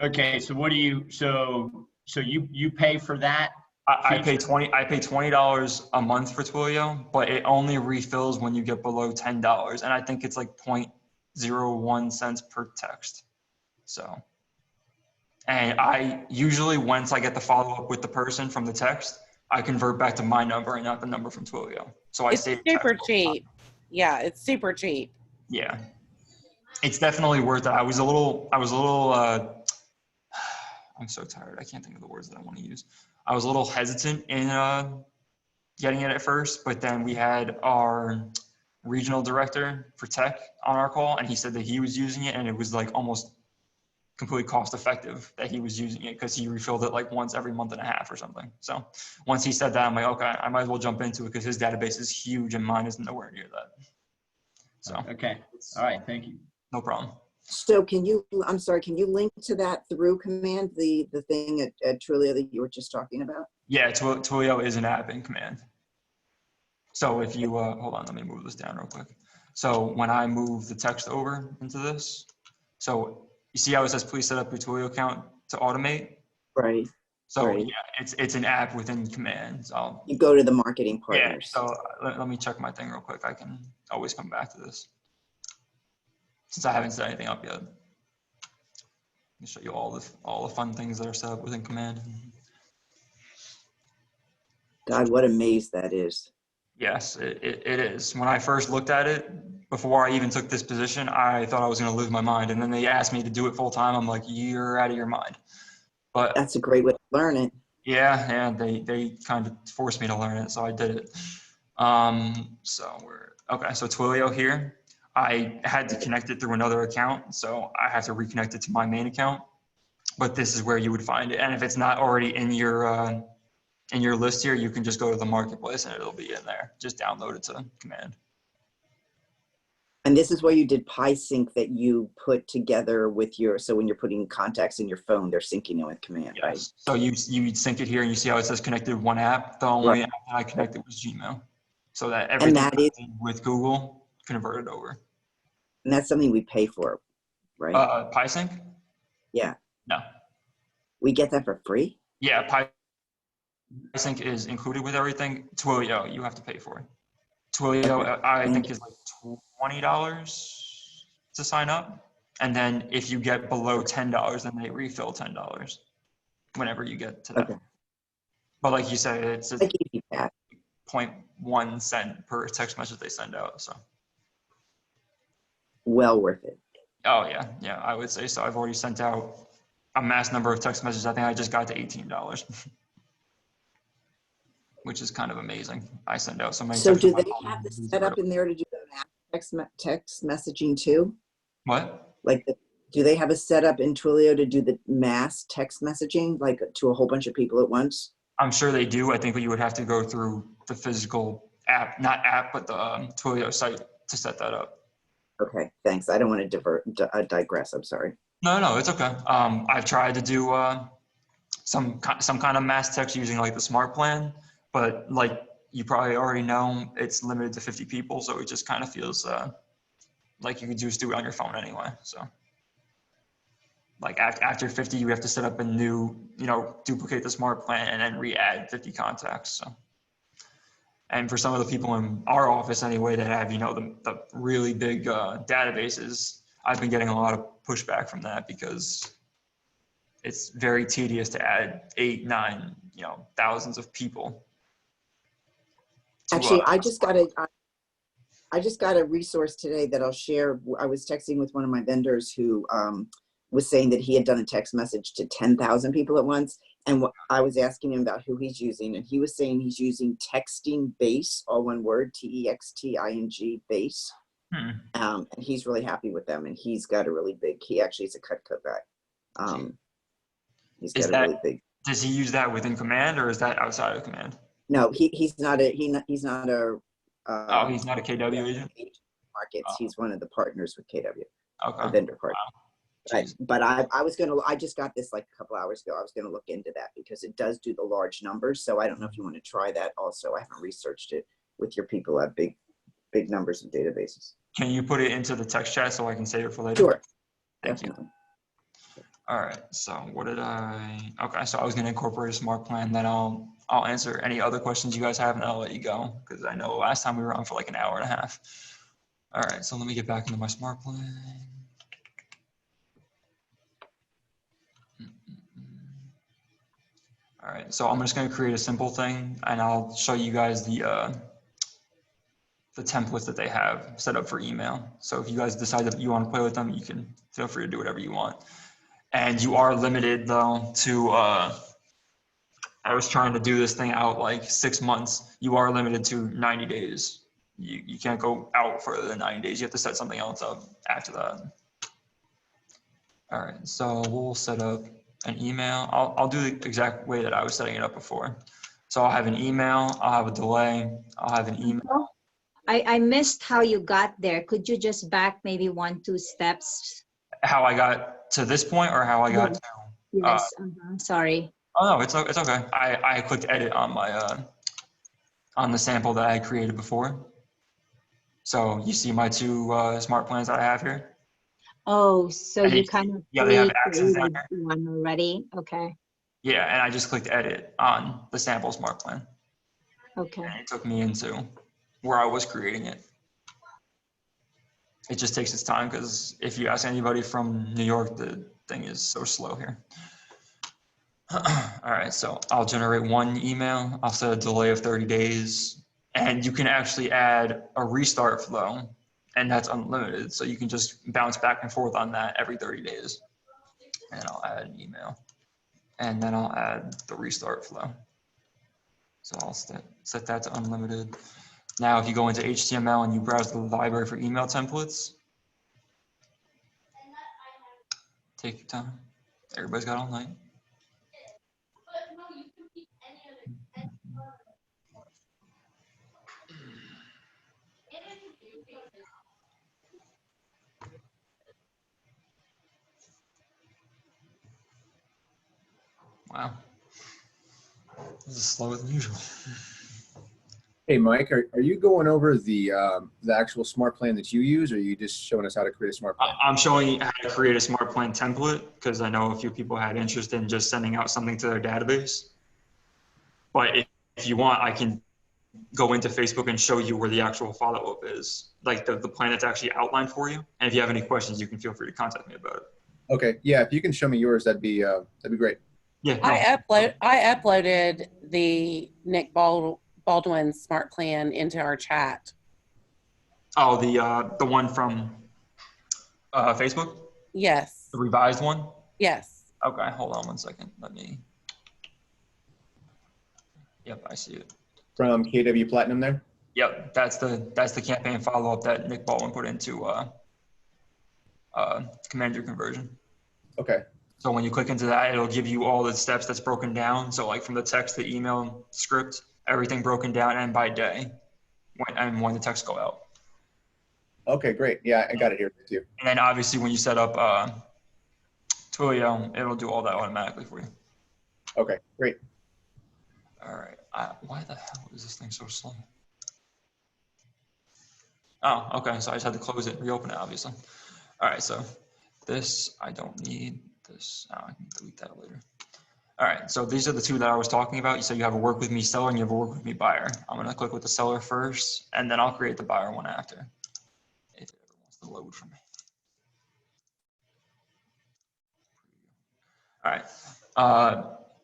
Okay, so what do you? So you pay for that? I pay $20 a month for Twilio, but it only refills when you get below $10, and I think it's like 0.01 cents per text. So, and I usually, once I get the follow up with the person from the text, I convert back to my number and not the number from Twilio. So it's super cheap. Yeah, it's super cheap. Yeah, it's definitely worth it. I was a little. I'm so tired. I can't think of the words that I want to use. I was a little hesitant in getting it at first, but then we had our regional director for tech on our call, and he said that he was using it, and it was like almost completely cost effective that he was using it because he refilled it like once every month and a half or something. So once he said that, I'm like, okay, I might as well jump into it because his database is huge and mine is nowhere near that. So okay, all right, thank you. No problem. So can you link to that through Command, the thing at Twilio that you were just talking about? Yeah, Twilio is an app in Command. So if you, hold on, let me move this down real quick. So when I move the text over into this, so you see how it says, please set up your Twilio account to automate? Right. So right. Yeah, it's an app within Command. So you go to the marketing partners. Yeah, so let me check my thing real quick. I can always come back to this. Since I haven't set anything up yet. I'll show you all the fun things that are set up within Command. God, what a maze that is. Yes, it is. When I first looked at it, before I even took this position, I thought I was going to lose my mind. And then they asked me to do it full time. I'm like, you're out of your mind. But that's a great way to learn it. Yeah, they kind of forced me to learn it, so I did it. So Twilio here. I had to connect it through another account, so I have to reconnect it to my main account. But this is where you would find it. And if it's not already in your list here, you can just go to the marketplace and it'll be in there. Just download it to Command. And this is where you did PieSync that you put together with so when you're putting contacts in your phone, they're syncing it with Command, Yes. Right? So you sync it here and you see how it says connected one app. The only app that I connected was Gmail. so that everything that is- with Google converted over. And that's something we pay for, right? PySync? Yeah. No. We get that for free? Yeah, PySync is included with everything. Twilio, you have to pay for. Twilio, Okay. I Thank think is like $20 to sign up. And then if you get below $10, then they refill $10 whenever you get to that. Okay. But like you said, it's I gave you that. 0.1 cent per text message they send out. So. Well worth it. Oh yeah, yeah, I would say so. I've already sent out a mass number of text messages. I think I just got to $18, which is kind of amazing. I send out so many. So texts do on they my phone, have this it's set up incredible. in there to do the text messaging too? What? Like, do they have a setup in Twilio to do the mass text messaging, like to a whole bunch of people at once? I'm sure they do. I think you would have to go through the physical app, not app, but the Twilio site to set that up. Okay, thanks. I don't want to digress. I'm sorry. No, it's okay. I've tried to do some kind of mass text using like the smart plan, but like you probably already know, it's limited to 50 people, so it just kind of feels like you could just do it on your phone anyway. So like after 50, you have to set up a new, duplicate the smart plan and then re-add 50 contacts. So, and for some of the people in our office anyway that have, the really big databases, I've been getting a lot of pushback from that because it's very tedious to add 8, 9, thousands of people. Actually, I just got a resource today that I'll share. I was texting with one of my vendors who was saying that he had done a text message to 10,000 people at once. And I was asking him about who he's using, and he was saying he's using Texting Base, all one word, TEXTING Base. And he's really happy with them, and he's got a really big. He actually is a Cutco guy. He's got a really big. Does he use that within Command, or is that outside of Command? No, he's not a he's not a. He's not a KW agent. Markets. He's one of the partners with KW. Okay. A vendor partner. But I just got this like a couple hours ago. I was gonna look into that because it does do the large numbers. So I don't know if you want to try that also. I haven't researched it with your people who have big numbers of databases. Can you put it into the text chat so I can save it for later? Sure. Thank you. All right. So okay. So I was going to incorporate a smart plan. Then I'll answer any other questions you guys have, and I'll let you go because I know last time we were on for like an hour and a half. All right. So let me get back into my smart plan. All right. So I'm just going to create a simple thing, and I'll show you guys the templates that they have set up for email. So if you guys decide that you want to play with them, you can feel free to do whatever you want. And you are limited though to, I was trying to do this thing out like 6 months. You are limited to 90 days. You can't go out further than 90 days. You have to set something else up after that. All right, so we'll set up an email. I'll do the exact way that I was setting it up before. So I'll have an email, I'll have a delay, I'll have an email. I missed how you got there. Could you just back maybe 1-2 steps? How I got to this point, or how I got to? Yes. Sorry. Oh no, it's okay. I clicked edit on my on the sample that I created before. So you see my 2 smart plans that I have here. Oh, so you kind of they have access down here. one already. Okay. Yeah, and I just clicked edit on the sample smart plan. Okay. And it took me into where I was creating it. It just takes its time because if you ask anybody from New York, the thing is so slow here. All right, so I'll generate 1 email. I'll set a delay of 30 days. And you can actually add a restart flow, and that's unlimited. So you can just bounce back and forth on that every 30 days. And I'll add an email. And then I'll add the restart flow. So I'll set that to unlimited. Now, if you go into HTML and you browse the library for email templates, take your time. Everybody's got all night. Wow. This is slower than usual. Hey, Mike, are you going over the actual smart plan that you use, or are you just showing us how to create a smart plan? I'm showing you how to create a smart plan template because I know a few people had interest in just sending out something to their database. But if you want, I can go into Facebook and show you where the actual follow-up is, like the plan that's actually outlined for you. And if you have any questions, you can feel free to contact me about it. Okay, yeah, if you can show me yours, that'd be great. Yeah. I uploaded the Nick Baldwin smart plan into our chat. Oh, the one from Facebook? Yes. The revised one? Yes. Okay, hold on one second. Let me. Yep, I see it. From KW Platinum there? Yep, that's the campaign follow-up that Nick Baldwin put into Command Your Conversion. Okay. So when you click into that, it'll give you all the steps that's broken down. So like from the text, the email, script, everything broken down and by day, when the texts go out. Okay, great. Yeah, I got it here too. And then obviously when you set up Twilio, it'll do all that automatically for you. Okay, great. All right. Why the hell is this thing so slow? Oh, okay. So I just had to close it and reopen it, obviously. All right. So this, I don't need this. Oh, I can delete that later. All right. So these are the two that I was talking about. So you have a work with me seller and you have a work with me buyer. I'm going to click with the seller first, and then I'll create the buyer one after. If it ever wants to load for me. All right.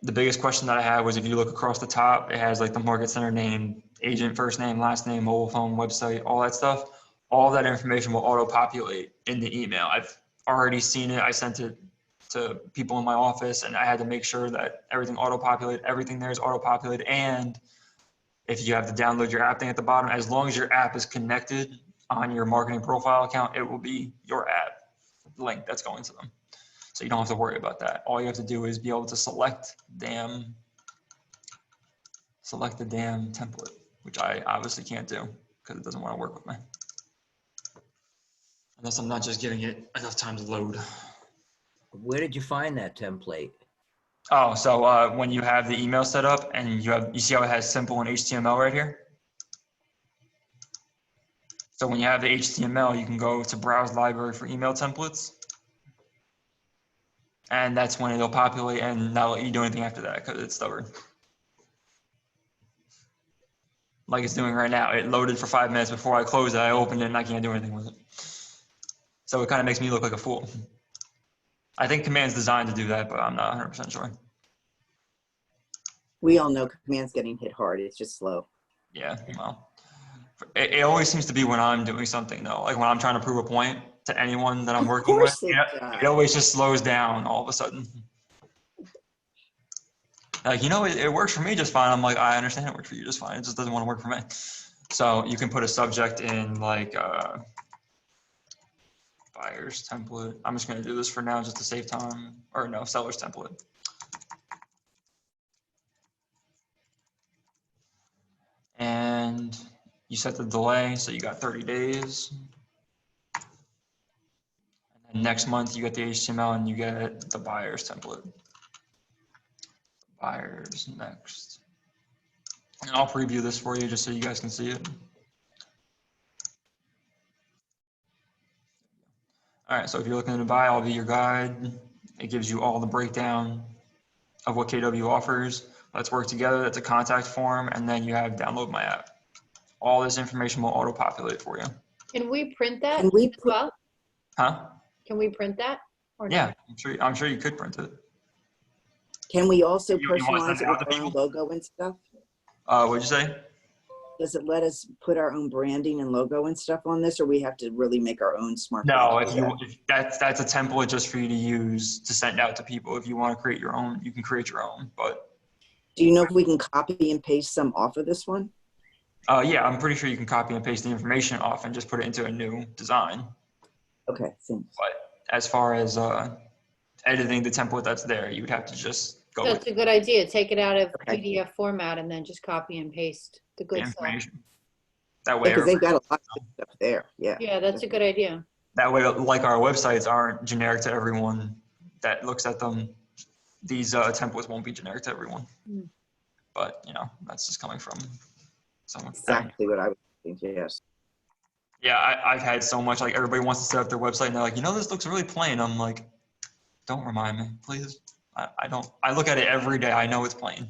The biggest question that I had was if you look across the top, it has like the market center name, agent, first name, last name, mobile phone, website, all that stuff. All that information will auto-populate in the email. I've already seen it. I sent it to people in my office, and I had to make sure that everything auto-populate, everything there is auto-populated. And if you have to download your app thing at the bottom, as long as your app is connected on your marketing profile account, it will be your app link that's going to them. So you don't have to worry about that. All you have to do is be able to select the damn template, which I obviously can't do because it doesn't want to work with me. Unless I'm not just giving it enough time to load. Where did you find that template? Oh, so when you have the email set up and you see how it has simple and HTML right here? So when you have the HTML, you can go to browse library for email templates. And that's when it'll populate and not let you do anything after that because it's stubborn. Like it's doing right now. It loaded for 5 minutes before I closed it. I opened it and I can't do anything with it. So it kind of makes me look like a fool. I think Command's designed to do that, but I'm not 100% sure. We all know Command's getting hit hard. It's just slow. Yeah, well, it always seems to be when I'm doing something though. Like when I'm trying to prove a point to anyone that I'm working with, it always just slows down all of a sudden. Like, you know, it works for me just fine. I'm like, I understand it works for you just fine. It just doesn't want to work for me. So you can put a subject in like buyer's template. I'm just going to do this for now just to save time. Or no, seller's template. And you set the delay, so you got 30 days. And then next month you get the HTML and you get the buyer's template. Buyers next. And I'll preview this for you just so you guys can see it. All right, so if you're looking to buy, I'll be your guide. It gives you all the breakdown of what KW offers. Let's work together. That's a contact form, and then you have download my app. All this information will auto-populate for you. Can we print that Can we as well? Huh? Can we print that? Or no? Yeah, I'm sure you could print it. Can we also You wanna personalize send it it out with to our own logo and stuff? What'd you say? Does it let us put our own branding and logo and stuff on this, or we have to really make our own smart? No, if that's a template just for you to use to send out to people. If you want to create your own, you can create your own. But do you know if we can copy and paste some off of this one? Yeah, I'm pretty sure you can copy and paste the information off and just put it into a new design. Okay, thanks. But as far as editing the template that's there, you would have to just go That's a good idea. Take it out of PDF format and then just copy and paste the good stuff. information. That way, Because they've got a lot of stuff there. Yeah. Yeah, that's a good idea. that way, like our websites aren't generic to everyone that looks at them. These templates won't be generic to everyone. Mm. But you know, that's just coming from So Exactly what I was thinking, yes. yeah, I've had so much, like everybody wants to set up their website and they're like, this looks really plain. I'm like, don't remind me, please. I look at it every day. I know it's plain.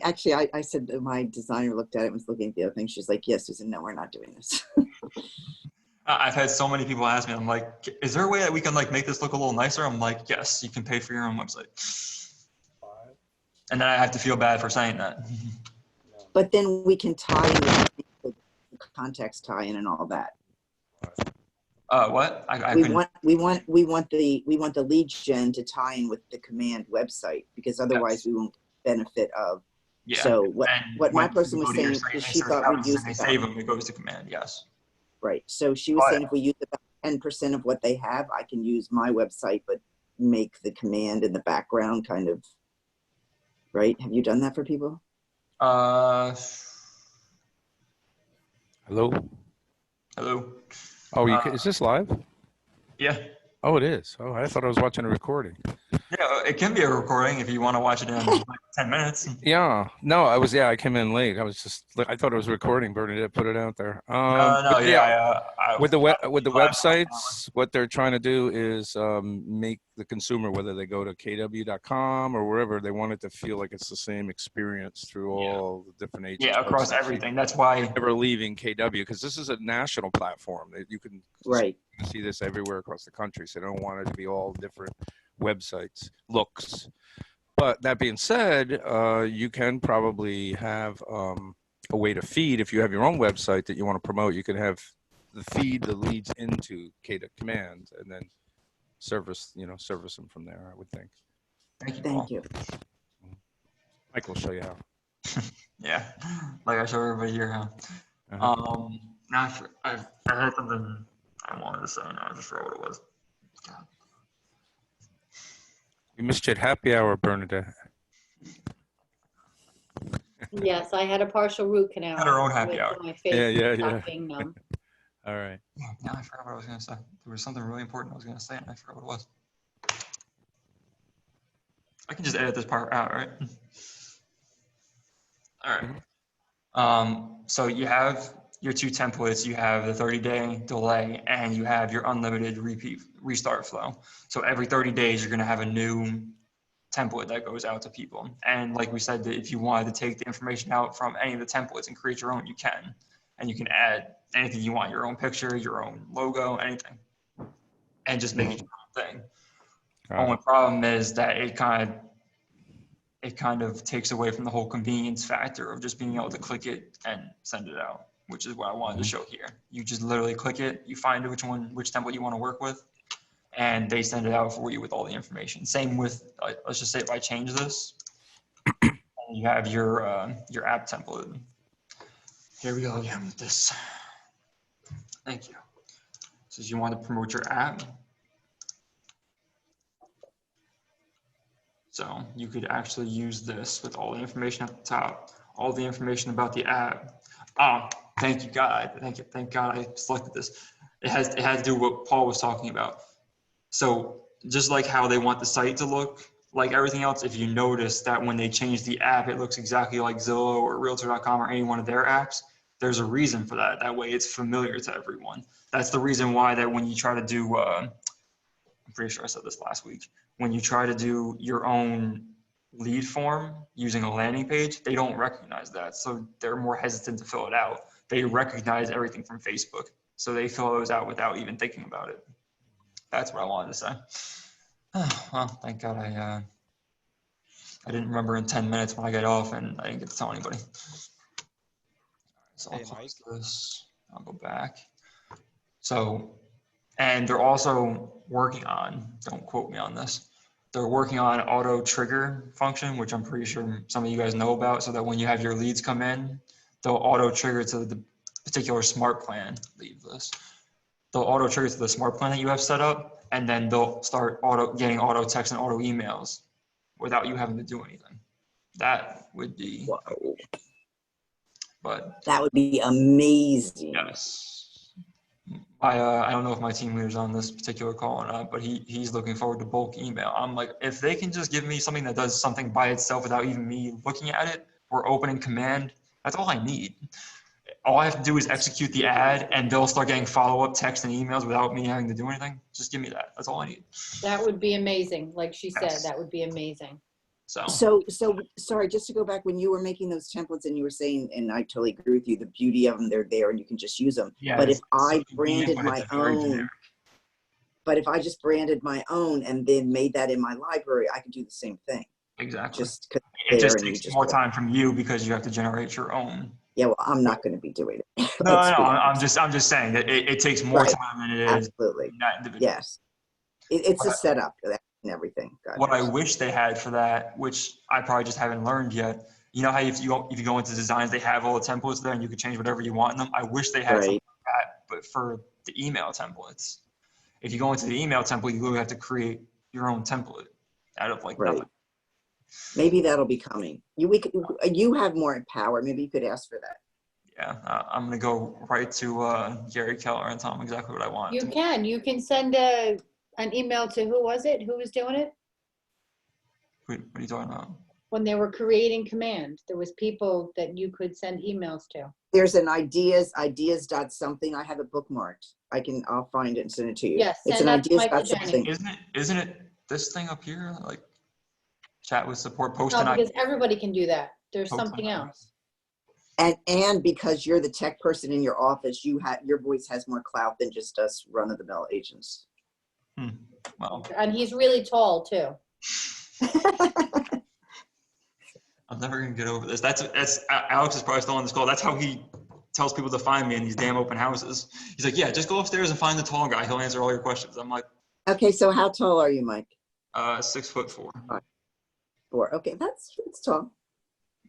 Actually, I said that my designer looked at it and was looking at the other thing. She's like, yes, Susan, no, we're not doing this. I've had so many people ask me, I'm like, is there a way that we can like make this look a little nicer? I'm like, yes, you can pay for your own website. And then I have to feel bad for saying that. But then we can tie in the context tie in and all that. What? We want the lead gen to tie in with the command website, because otherwise we won't benefit of. Yeah. So what my person was saying is she thought we'd use they save them, it goes to command. Yes. Right. So she was saying if we use about 10% of what they have, I can use my website, but make the command in the background kind of. Right? Have you done that for people? Hello? Hello. Oh, is this live? Yeah. Oh, it is. Oh, I thought I was watching a recording. Yeah, it can be a recording if you want to watch it in like 10 minutes. Yeah. No, I came in late. I thought it was recording. Bernadette put it out there. With the websites, what they're trying to do is make the consumer, whether they go to kw.com or wherever, they want it to feel like it's the same experience through all the different agents. Yeah, across everything. That's why never leaving KW, because this is a national platform that you can see this everywhere across the country. So they don't want it to be all different websites looks. But that being said, you can probably have a way to feed. If you have your own website that you want to promote, you can have the feed the leads into KW Command and then service them from there, I would think. Thank you. Mike will show you how. Yeah, like I show everybody here how. Now I had something I wanted to say, and I just forgot what it was. God. We missed you at happy hour, Bernadette. Yes, I had a partial root canal. Had her own happy hour. My face Yeah. being numb. All right. Now I forgot what I was going to say. There was something really important I was going to say, and I forgot what it was. I can just edit this part out, right? All right. So you have your two templates. You have the 30-day delay, and you have your unlimited restart flow. So every 30 days, you're going to have a new template that goes out to people. And like we said, that if you wanted to take the information out from any of the templates and create your own, you can. And you can add anything you want, your own picture, your own logo, anything. And just make it your own thing. Only problem is that it kind of takes away from the whole convenience factor of just being able to click it and send it out, which is what I wanted to show here. You just literally click it, you find which template you want to work with, and they send it out for you with all the information. Same with, let's just say if I change this, you have your app template. Here we go again with this. Thank you. So you want to promote your app. So you could actually use this with all the information at the top, all the information about the app. Oh, thank you, God. Thank God I selected this. It had to do with what Paul was talking about. So just like how they want the site to look like everything else, if you notice that when they change the app, it looks exactly like Zillow or Realtor.com or any one of their apps, there's a reason for that. That way it's familiar to everyone. That's the reason why that when you try to do, I'm pretty sure I said this last week, when you try to do your own lead form using a landing page, they don't recognize that. So they're more hesitant to fill it out. They recognize everything from Facebook. So they fill those out without even thinking about it. That's what I wanted to say. Well, thank God I didn't remember in 10 minutes when I got off and I didn't get to tell anybody. So I'll close this. I'll go back. So, and they're also working on, don't quote me on this, they're working on auto trigger function, which I'm pretty sure some of you guys know about, so that when you have your leads come in, they'll auto trigger to the particular smart plan. Leave this. They'll auto trigger to the smart plan that you have set up, and then they'll start getting auto text and auto emails without you having to do anything. That would be, wow. But that would be amazing. Yes. I don't know if my team leader's on this particular call or not, but he's looking forward to bulk email. I'm like, if they can just give me something that does something by itself without even me looking at it or opening command, That's all I need. All I have to do is execute the ad, and they'll start getting follow-up texts and emails without me having to do anything. Just give me that. That's all I need. That would be amazing. Like she said, Yes. that would be amazing. So sorry, just to go back, when you were making those templates and you were saying, and I totally agree with you, the beauty of them, they're there and you can just use them. Yeah, But if it's I so branded convenient, but my it's very own, generic. but if I just branded my own and then made that in my library, I could do the same thing. Exactly. Just 'cause It it's there just and you takes just more go. time from you because you have to generate your own. Yeah, well, I'm not going to be doing it. No, Let's be I'm honest. just saying that it takes more Right. time than it is Absolutely. that individual. Yes. It's a What I- setup and everything. God What I knows. wish they had for that, which I probably just haven't learned yet. You know how if you go into designs, they have all the templates there and you can change whatever you want in them. I wish they had something Right. like that, but for the email templates. If you go into the email template, you literally have to create your own template out of like Right. nothing. Maybe that'll be coming. You have more power. Maybe you could ask for that. Yeah, I'm gonna go right to Gary Keller and tell him exactly what I want. You can send an email to, who was it? Who was doing it? What are you talking about? When they were creating command, there was people that you could send emails to. There's an ideas dot something. I have it bookmarked. I'll find it and send it to you. Yes, It's send an that to ideas Michael dot something. Isn't it this thing up here? Like chat with support, post No, an because idea. everybody can do that. There's Post an something idea. else. And because you're the tech person in your office, your voice has more clout than just us run-of-the-mill agents. Well, And he's really tall too. I'm never gonna get over this. That's Alex is probably still on this call. That's how he tells people to find me in these damn open houses. He's like, yeah, just go upstairs and find the tall guy. He'll answer all your questions. I'm like, Okay, so how tall are you, Mike? 6'4". 4. Okay, that's tall. You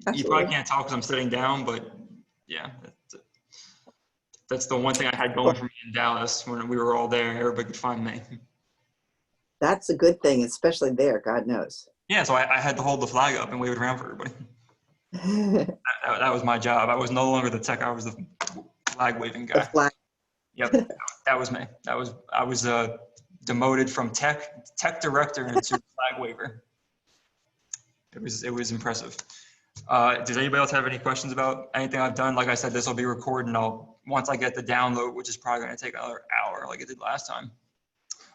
Absolutely. probably can't tell because I'm sitting down, but yeah, that's the one thing I had going for me in Dallas when we were all there. Everybody could find me. That's a good thing, especially there. God knows. Yeah, so I had to hold the flag up and wave it around for everybody. That was my job. I was no longer the tech. I was the flag waving guy. The flag. Yep, that was me. I was demoted from tech director into flag waver. It was impressive. Does anybody else have any questions about anything I've done? Like I said, this will be recorded, and once I get the download, which is probably going to take another hour, like it did last time,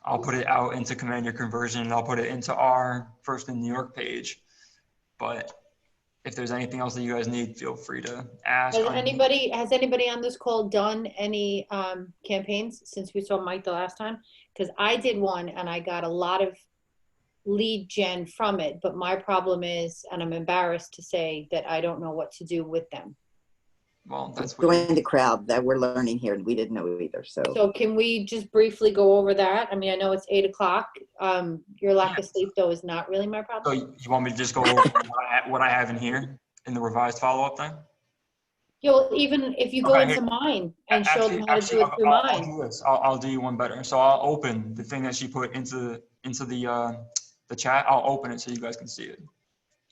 I'll put it out into Command Your Conversion, and I'll put it into our First in New York page. But if there's anything else that you guys need, feel free to ask. Has anybody on this call done any campaigns since we saw Mike the last time? Because I did one and I got a lot of lead gen from it, but my problem is, and I'm embarrassed to say, that I don't know what to do with them. Well, that's Join the crowd that we're learning here, and we didn't know either. So can we just briefly go over that? I mean, I know it's 8 o'clock. Your lack of sleep though is not really my So problem. you want me to just go over what I have in here in the revised follow-up thing? Yeah, well, even if you go Okay, into here. mine and show them how to do it through I'll mine. do this. I'll do you one better. So I'll open the thing that she put into the chat. I'll open it so you guys can see it,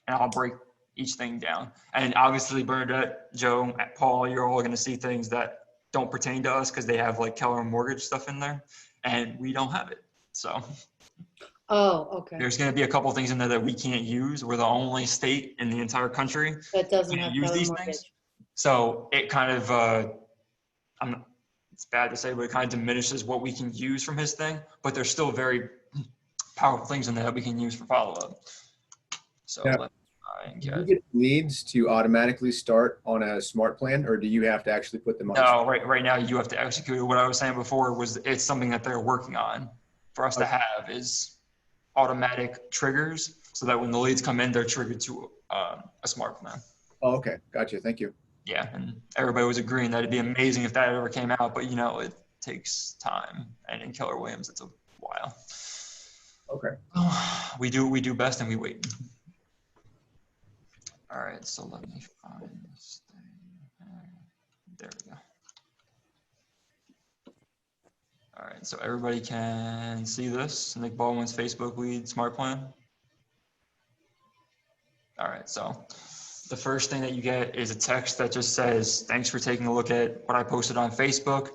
and I'll break each thing down. And obviously, Bernadette, Joe, Paul, you're all going to see things that don't pertain to us because they have like Keller Mortgage stuff in there, and we don't have it. So Oh, okay. there's going to be a couple things in there that we can't use. We're the only state in the entire country That doesn't can't have use Keller these Mortgage. things. So it kind of, it's bad to say, but it kind of diminishes what we can use from his thing. But there's still very powerful things in there that we can use for follow-up. So Yeah. let's try and Do you get. get needs to automatically start on a smart plan, or do you have to actually put them on? No, right now you have to execute it. What I was saying before was it's something that they're working on for us to have is automatic triggers so that when the leads come in, they're triggered to a smart plan. Oh, okay. Gotcha. Thank you. Yeah, and everybody was agreeing that it'd be amazing if that ever came out, but you know, it takes time. And in Keller Williams, it's a while. Okay. We do best and we wait. All right, so let me find this thing. There we go. All right, so everybody can see this, Nick Baldwin's Facebook lead smart plan. All right, so the first thing that you get is a text that just says, thanks for taking a look at what I posted on Facebook.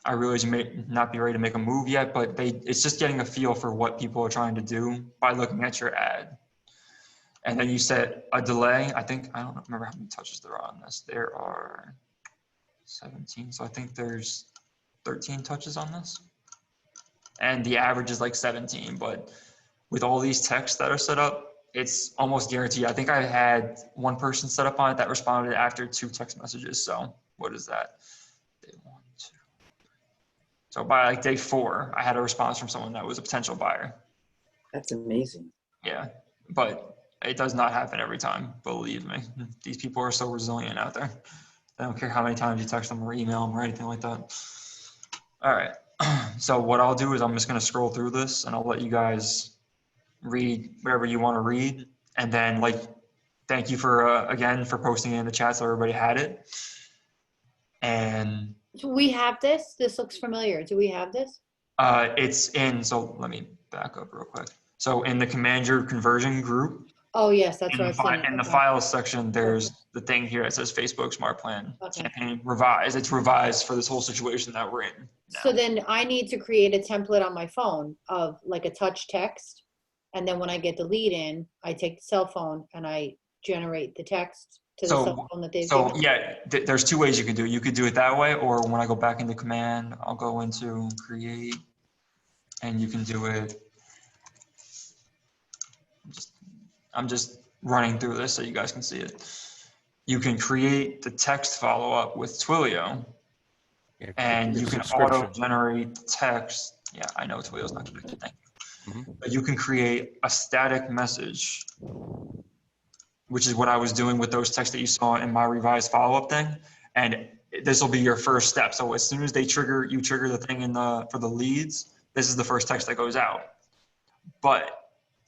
I realize you may not be ready to make a move yet, but it's just getting a feel for what people are trying to do by looking at your ad. And then you set a delay. I don't remember how many touches there are on this. There are 17. So I think there's 13 touches on this. And the average is like 17. But with all these texts that are set up, it's almost guaranteed. I think I had one person set up on it that responded after 2 text messages. So what is that? Day 1, 2, 3. So by like day 4, I had a response from someone that was a potential buyer. That's amazing. Yeah, but it does not happen every time. Believe me, these people are so resilient out there. They don't care how many times you text them or email them or anything like that. All right. So what I'll do is I'm just going to scroll through this and I'll let you guys read whatever you want to read. And then thank you for, again, for posting it in the chat so everybody had it. And Do we have this? This looks familiar. Do we have this? it's in, so let me back up real quick. So in the Command Your Conversion group, Oh, yes, that's what I've seen. in the Okay. files section, there's the thing here that says Facebook Smart Plan Okay. campaign revised. It's revised for this whole situation that we're in. So then I need to create a template on my phone of like a touch text. And then when I get the lead in, I take the cell phone and I generate the text to the cell phone that they've given. Yeah, there's 2 ways you could do it. You could do it that way, or when I go back into Command, I'll go into Create, and you can do it. I'm just running through this so you guys can see it. You can create the text follow-up with Twilio, and you can auto-generate text. Yeah, I know Twilio's not connected, thank you. But you can create a static message, which is what I was doing with those texts that you saw in my revised follow-up thing. And this will be your first step. So as soon as you trigger the thing for the leads, this is the first text that goes out. But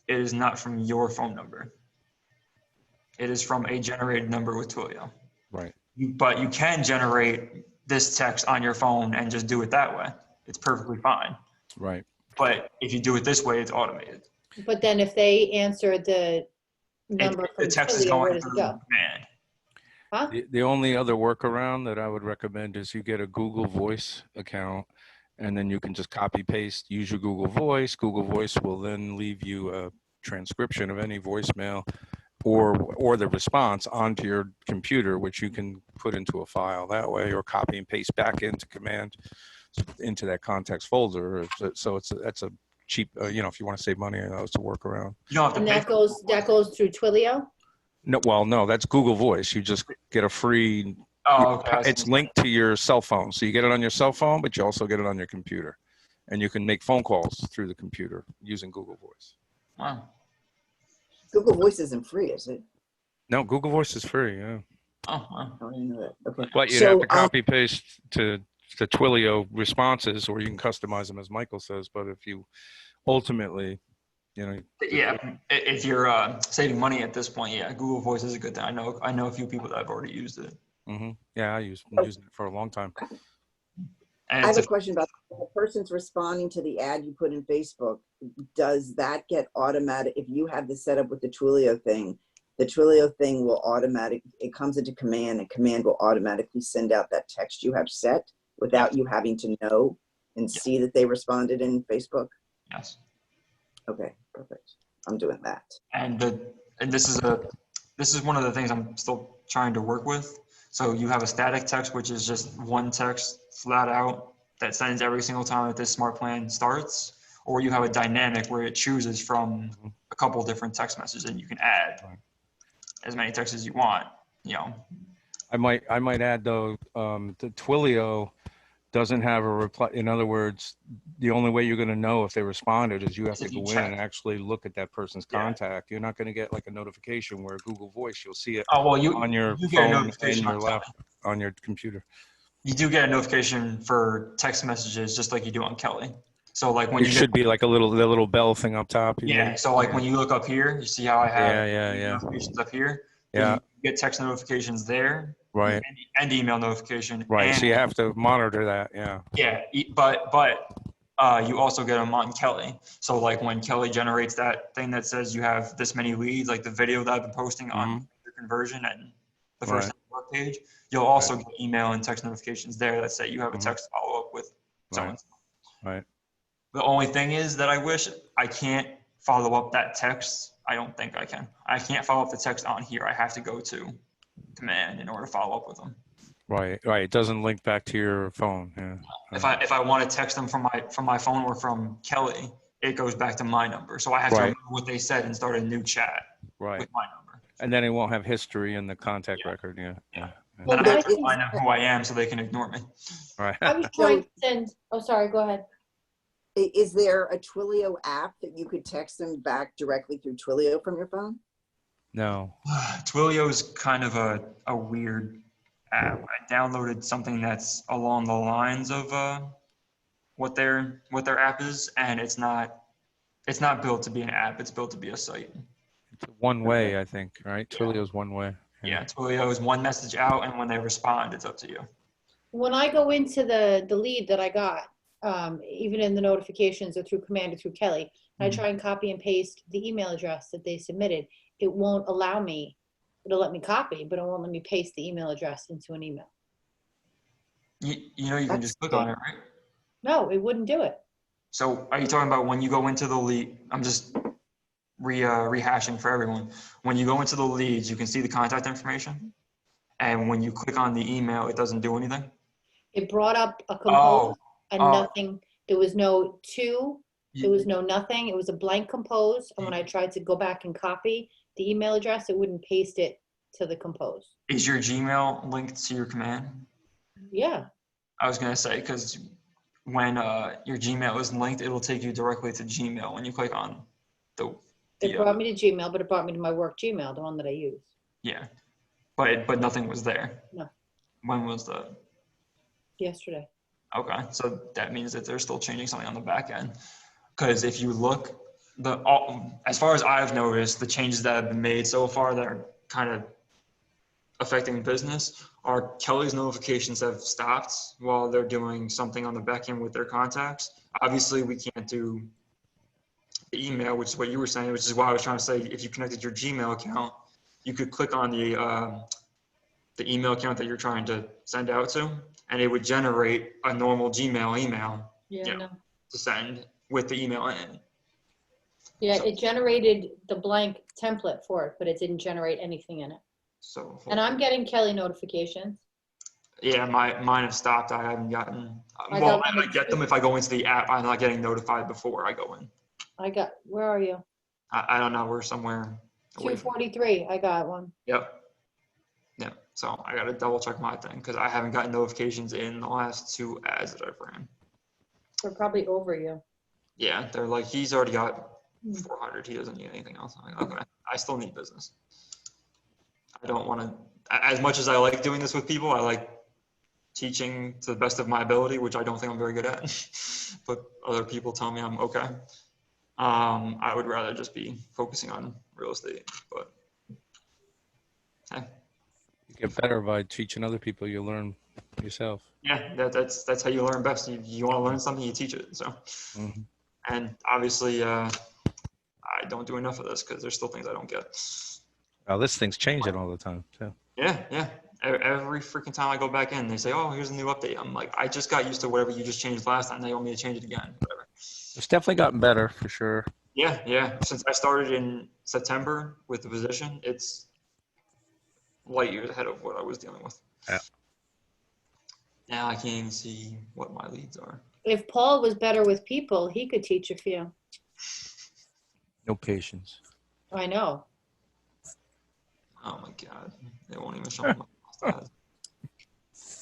it is not from your phone number. It is from a generated number with Twilio. Right. But you can generate this text on your phone and just do it that way. It's perfectly fine. Right. But if you do it this way, it's automated. But then if they answer the number from The text is Twilio, where going does it through go? Command. Huh? The only other workaround that I would recommend is you get a Google Voice account, and then you can just copy paste, use your Google Voice. Google Voice will then leave you a transcription of any voicemail or the response onto your computer, which you can put into a file that way, or copy and paste back into Command into that context folder. So that's a cheap, if you want to save money, it's a workaround. You don't have to And pay that goes through Twilio? No, that's Google Voice. You just get a free. Oh, okay. It's linked to your cell phone, so you get it on your cell phone, but you also get it on your computer, and you can make phone calls through the computer using Google Voice. Wow. Google Voice isn't free, is it? No, Google Voice is free. Yeah. Oh, wow. I didn't know that. Okay. But you'd have to copy paste to Twilio responses, or you can customize them as Michael says. But if you ultimately, Yeah, if you're saving money at this point, yeah, Google Voice is a good thing. I know a few people that have already used it. Mm-hmm. Yeah, I've used it for a long time. And I have a question about when the person's responding to the ad you put in Facebook. Does that get automatic? If you have this set up with the Twilio thing will it comes into Command, and Command will automatically send out that text you have set without you having to know and see that they responded in Facebook? Yes. Okay, perfect. I'm doing that. And this is one of the things I'm still trying to work with. So you have a static text, which is just one text flat out that sends every single time that this smart plan starts, or you have a dynamic where it chooses from a couple different text messages, and you can add as many texts as you want. I might add though, the Twilio doesn't have a reply. In other words, the only way you're going to know if they responded is you have to go in and actually look at that person's contact. You're not going to get like a notification where Google Voice, you'll see it on your phone and on your computer. You do get a notification for text messages just like you do on Kelly. So like when it should be like the little bell thing up top. Yeah. So like when you look up here, you see how I have yeah. notifications up here. Yeah. You get text notifications there. Right. And email notification. Right. And, so you have to monitor that. Yeah. Yeah. But you also get them on Kelly. So like when Kelly generates that thing that says you have this many leads, like the video that I've been posting on your conversion and the first work page, you'll also get email and text notifications there that say you have a text follow up with so-and-so. Right. The only thing is that I wish I can't follow up that text, I don't think I can. I can't follow up the text on here. I have to go to command in order to follow up with them. Right. It doesn't link back to your phone. Yeah. If I want to text them from my phone or from Kelly, it goes back to my number. So I have to remember what they said and start a new chat with my number. And then it won't have history in the contact record. Yeah. Then I have to find out who I am so they can ignore me. Right. I was trying to send, oh, sorry, go ahead. Is there a Twilio app that you could text them back directly through Twilio from your phone? No. Twilio is kind of a weird app. I downloaded something that's along the lines of what their app is, and it's not built to be an app. It's built to be a site. It's one way, I think, right? Twilio's one way. Yeah, Twilio is one message out, and when they respond, it's up to you. When I go into the lead that I got, even in the notifications or through command or through Kelly, I try and copy and paste the email address that they submitted. It won't allow me. It'll let me copy, but it won't let me paste the email address into an email. You know, you can just click on it, right? No, it wouldn't do it. So are you talking about when you go into the lead? I'm just rehashing for everyone. When you go into the leads, you can see the contact information. And when you click on the email, it doesn't do anything? It brought up a compose and nothing. There was no to, there was no nothing. It was a blank compose. And when I tried to go back and copy the email address, it wouldn't paste it to the compose. Is your Gmail linked to your command? Yeah. I was going to say, because when your Gmail is linked, it'll take you directly to Gmail when you click on It brought me to Gmail, but it brought me to my work Gmail, the one that I use. Yeah. But nothing was there. No. When was that? Yesterday. Okay. So that means that they're still changing something on the back end. Because if you look, as far as I've noticed, the changes that have been made so far that are kind of affecting business are Kelly's notifications have stopped while they're doing something on the back end with their contacts. Obviously, we can't do the email, which is what you were saying, which is why I was trying to say, if you connected your Gmail account, you could click on the email account that you're trying to send out to, and it would generate a normal Gmail email to send with the email in. Yeah, it generated the blank template for it, but it didn't generate anything in it. So. And I'm getting Kelly notifications. Yeah, mine have stopped. I haven't gotten. Well, I get them if I go into the app. I'm not getting notified before I go in. Where are you? I don't know. We're somewhere. 243. I got one. Yep. So I got to double check my thing because I haven't gotten notifications in the last 2 ads that I've ran. They're probably over you. Yeah, they're like, he's already got 400. He doesn't need anything else. I'm like, okay, I still need business. I don't want to, as much as I like doing this with people, I like teaching to the best of my ability, which I don't think I'm very good at, but other people tell me I'm okay. I would rather just be focusing on real estate, but hey. You get better by teaching other people. You learn yourself. Yeah, that's how you learn best. You want to learn something, you teach it. So, and obviously, I don't do enough of this because there's still things I don't get. Well, this thing's changing all the time too. Yeah. Every freaking time I go back in, they say, "Oh, here's a new update." I'm like, I just got used to whatever you just changed last time. They want me to change it again. Whatever. It's definitely gotten better for sure. Yeah. Since I started in September with the position, it's light years ahead of what I was dealing with. Yeah. Now I can't even see what my leads are. If Paul was better with people, he could teach a few. No patience. I know. Oh my God. They won't even show me my stats.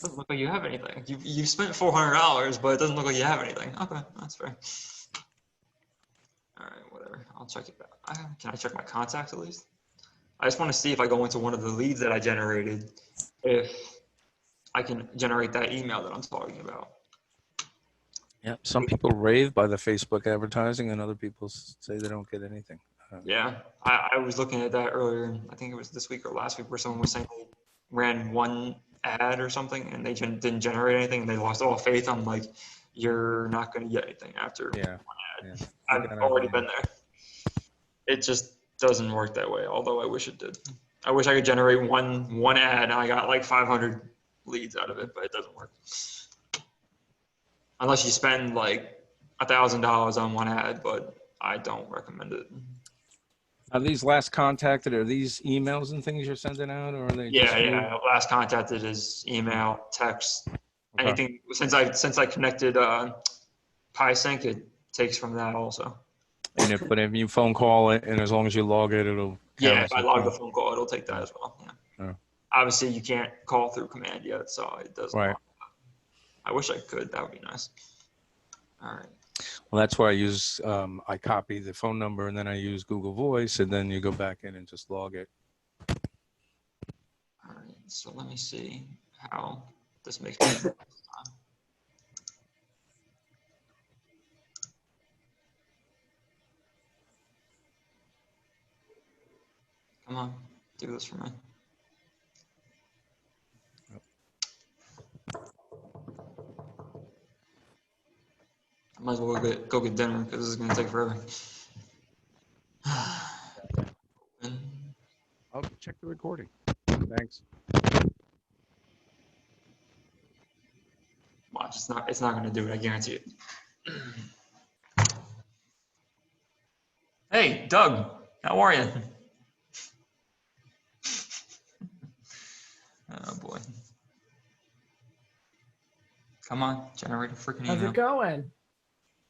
Doesn't look like you have anything. You've spent $400, but it doesn't look like you have anything. Okay, that's fair. All right, whatever. I'll check it out. Can I check my contacts at least? I just want to see if I go into one of the leads that I generated, if I can generate that email that I'm talking about. Yeah, some people rave by the Facebook advertising, and other people say they don't get anything. Yeah, I was looking at that earlier. I think it was this week or last week where someone was saying they ran one ad or something and they didn't generate anything and they lost all faith. I'm like, you're not going to get anything after one ad. Yeah. I've already been there. It just doesn't work that way, although I wish it did. I wish I could generate one ad and I got like 500 leads out of it, but it doesn't work. Unless you spend like $1,000 on one ad, but I don't recommend it. Are these last contacted? Are these emails and things you're sending out, or are they? just Yeah. Last contacted is email, text, Okay. anything. Since I connected PieSync, it takes from that also. And if you phone call it, and as long as you log it, it'll. Yeah, count if I as a log the call. phone call, it'll take that as well. Yeah. Oh. Obviously, you can't call through command yet, so it doesn't. Right. I wish I could. That would be nice. All right. Well, that's why I use. I copy the phone number, and then I use Google Voice, and then you go back in and just log it. All right. So let me see how this makes me. Come on, do this for me. I might as well go get dinner because this is going to take forever. I'll check the recording. Thanks. Watch, it's not going to do it. I guarantee it. Hey, Doug, how are you? Oh boy. Come on, generate a freaking email. How's it going?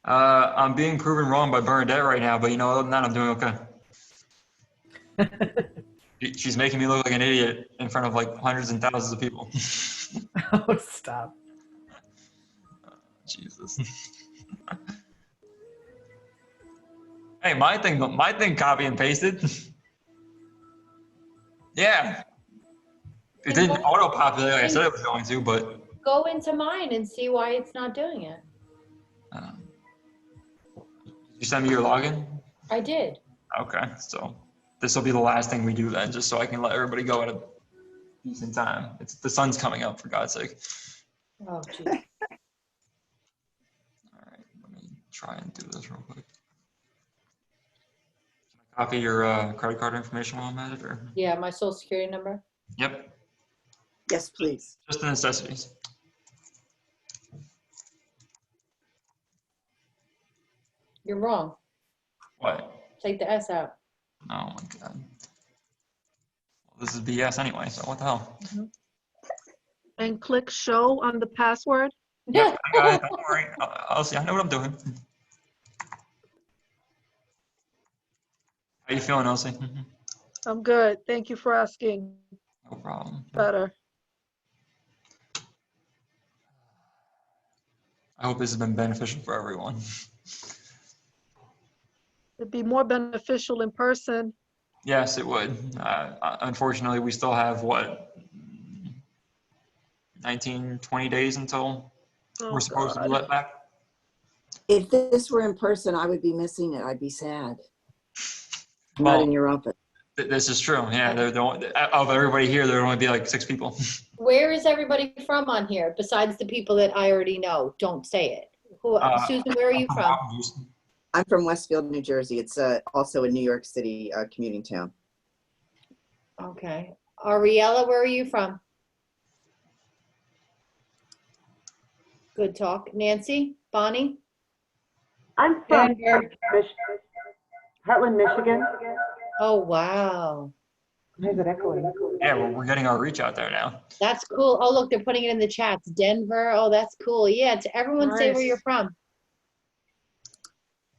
I'm being proven wrong by Bernadette right now, but you know, other than that, I'm doing okay. She's making me look like an idiot in front of like hundreds and thousands of people. Oh, stop. Jesus. Hey, my thing copy and pasted. Yeah. It didn't auto-populate like I said it was going to, but. Go into mine and see why it's not doing it. Did you send me your login? I did. Okay, so this will be the last thing we do then, just so I can let everybody go at a decent time. The sun's coming up, for God's sake. Oh, geez. All right, let me try and do this real quick. Can I copy your credit card information while I'm at it, or? Yeah, my social security number. Yep. Yes, please. Just the necessities. You're wrong. What? Take the S out. Oh my God. Well, this is BS anyway, so what the hell? And click show on the password. Yeah, I got it. Don't worry. I'll see. I know what I'm doing. How you feeling, Elsie? I'm good. Thank you for asking. No problem. Better. I hope this has been beneficial for everyone. It'd be more beneficial in person. Yes, it would. Unfortunately, we still have, what, 19, 20 days until we're supposed to be let back? If this were in person, I would be missing it. I'd be sad. Well, Not in your office. This is true. Yeah, of everybody here, there would only be like 6 people. Where is everybody from on here, besides the people that I already know? Don't say it. Who, Susan, where are you from? I'm from Westfield, New Jersey. It's also a New York City commuting town. Okay. Ariella, where are you from? Good talk. Nancy? Bonnie? I'm from Heartland, Michigan. Oh, wow. Is it echoing? Yeah, we're getting our reach out there now. That's cool. Oh, look, they're putting it in the chats. Denver. Oh, that's cool. Yeah, to everyone say where Nice. you're from.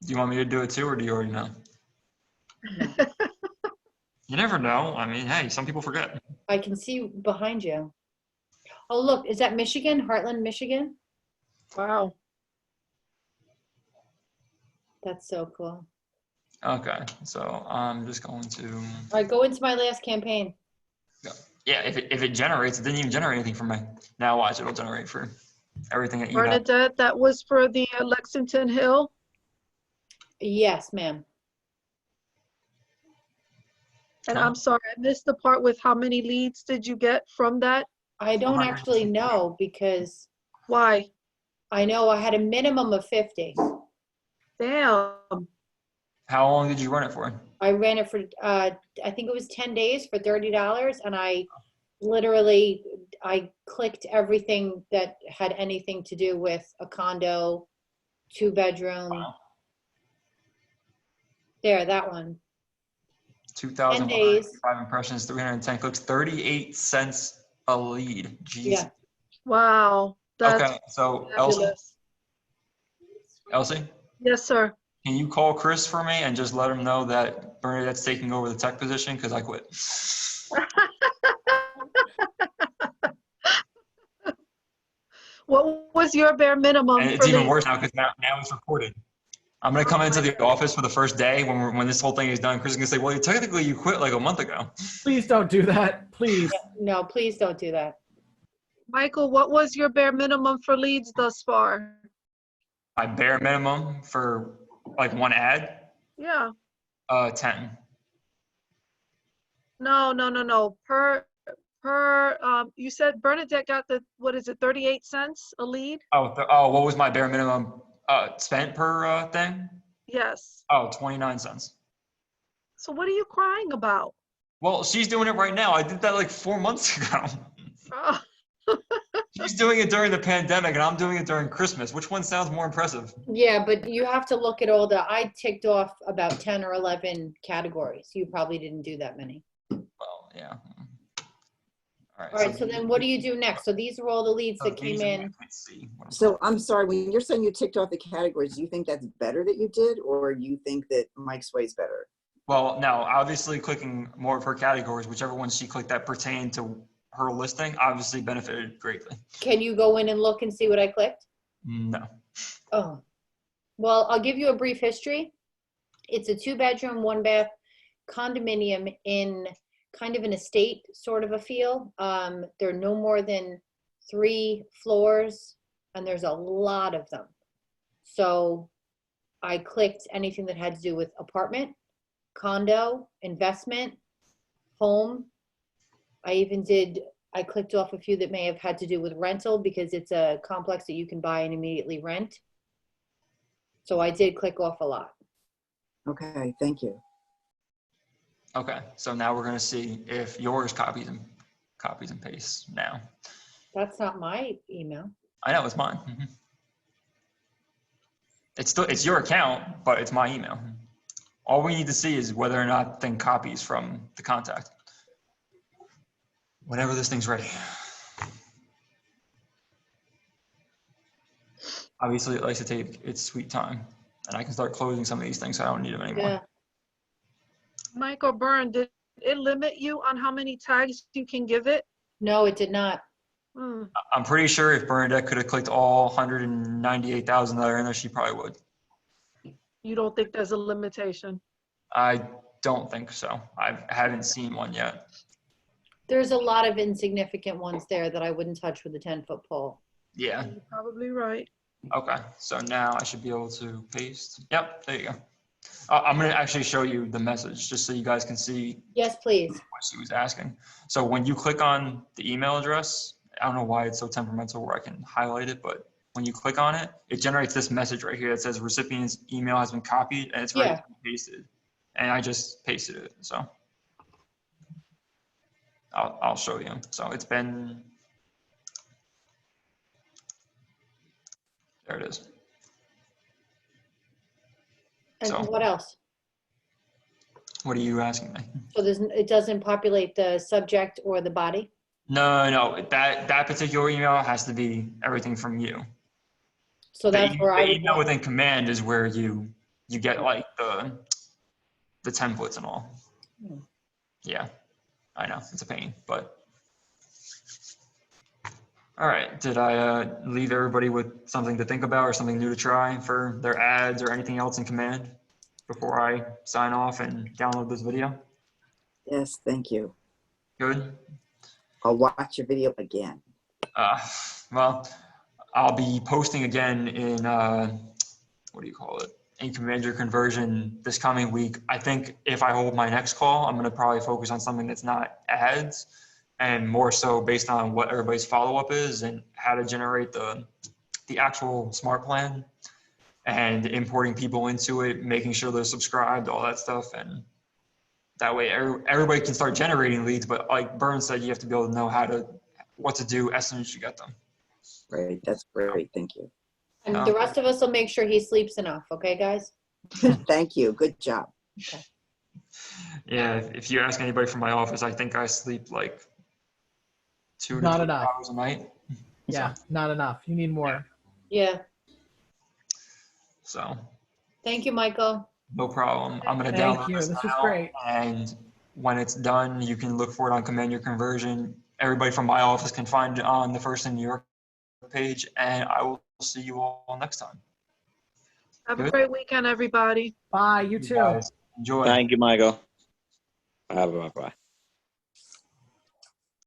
Do you want me to do it too, or do you already know? You never know. I mean, hey, some people forget. I can see behind you. Oh, look, is that Michigan? Heartland, Michigan? Wow. That's so cool. Okay, so I'm just going to. All right, go into my last campaign. Yeah, if it generates, it didn't even generate anything for me. Now watch, it'll generate for everything that you have. Bernadette, that was for the Lexington Hill. Yes, ma'am. And I'm sorry, I missed the part with how many leads did you get from that? I don't actually know because. Why? I know I had a minimum of 50. Damn. How long did you run it for? I ran it for, I think it was 10 days for $30. And I literally, I clicked everything that had anything to do with a condo, 2-bedroom. Wow. There, that one. 2,105 impressions, 310 clicks, 38 cents a lead. Jeez. Yeah. Wow. That's Okay, so fabulous. Elsie, Yes, sir. can you call Chris for me and just let him know that Bernadette's taking over the tech position because I quit? What was your bare minimum? And it's for even leads? worse now because now it's recorded. I'm gonna come into the office for the first day when this whole thing is done. Chris is gonna say, "Well, technically you quit like a month ago." Please don't do that. Please. No, please don't do that. Michael, what was your bare minimum for leads thus far? My bare minimum for like one ad, Yeah. 10. No. You said Bernadette got the, what is it, 38 cents a lead? Oh, what was my bare minimum spent per thing? Yes. Oh, 29 cents. So what are you crying about? Well, she's doing it right now. I did that like 4 months ago. Oh. She's doing it during the pandemic, and I'm doing it during Christmas. Which one sounds more impressive? Yeah, but you have to look at all I ticked off about 10 or 11 categories. You probably didn't do that many. Well, yeah. All right, so then what do you do next? So these are all the leads that came in. So I'm sorry, when you're saying you ticked off the categories, do you think that's better that you did, or you think that Mike's way is better? Well, no, obviously clicking more of her categories, whichever ones she clicked that pertain to her listing, obviously benefited greatly. Can you go in and look and see what I clicked? No. Oh, well, I'll give you a brief history. It's a 2-bedroom, 1-bath condominium in kind of an estate sort of a feel. There are no more than 3 floors, and there's a lot of them. So I clicked anything that had to do with apartment, condo, investment, home. I clicked off a few that may have had to do with rental because it's a complex that you can buy and immediately rent. So I did click off a lot. Okay, thank you. Okay, so now we're gonna see if yours copies and pastes now. That's not my email. I know it's mine. It's your account, but it's my email. All we need to see is whether or not the thing copies from the contact. Whenever this thing's ready. Obviously, it likes to take its sweet time, and I can start closing some of these things so I don't need them anymore. Yeah. Michael Byrne, did it limit you on how many tags you can give it? No, it did not. I'm pretty sure if Bernadette could have clicked all 198,000 that are in there, she probably would. You don't think there's a limitation? I don't think so. I haven't seen one yet. There's a lot of insignificant ones there that I wouldn't touch with a 10-foot pole. Yeah. You're probably right. Okay, so now I should be able to paste. Yep, there you go. I'm going to actually show you the message just so you guys can see. Yes, please. What she was asking. So when you click on the email address, I don't know why it's so temperamental where I can highlight it, but when you click on it, it generates this message right here that says recipient's email has been copied and it's ready to be pasted. And I just pasted it, so. I'll show you. So it's been, there it is. And So- what else? What are you asking me? So it doesn't populate the subject or the body? No, that particular email has to be everything from you. So that's where I The would email within command is where you get like the templates and all. Yeah, I know it's a pain, but. All right, did I leave everybody with something to think about or something new to try for their ads or anything else in command before I sign off and download this video? Yes, thank you. Good. I'll watch your video again. Well, I'll be posting again in, what do you call it? In Command Your Conversion this coming week. I think if I hold my next call, I'm gonna probably focus on something that's not ads and more so based on what everybody's follow-up is and how to generate the actual smart plan and importing people into it, making sure they're subscribed, all that stuff. And that way everybody can start generating leads, but like Byrne said, you have to be able to know what to do as soon as you get them. Great, that's great, thank you. And the rest of us will make sure he sleeps enough, okay, guys? Thank you, good job. Yeah, if you ask anybody from my office, I think I sleep like 2 to Not 3 enough. hours a night. Yeah, not enough. You need more. Yeah. So Thank you, Michael. no problem. I'm gonna Thank download you. this This was now, great. and when it's done, you can look for it on Command Your Conversion. Everybody from my office can find it on the First in New York page, and I will see you all next time. Have a Good? great weekend, everybody. Bye. You too. Guys, enjoy. Thank you, Michael. Bye.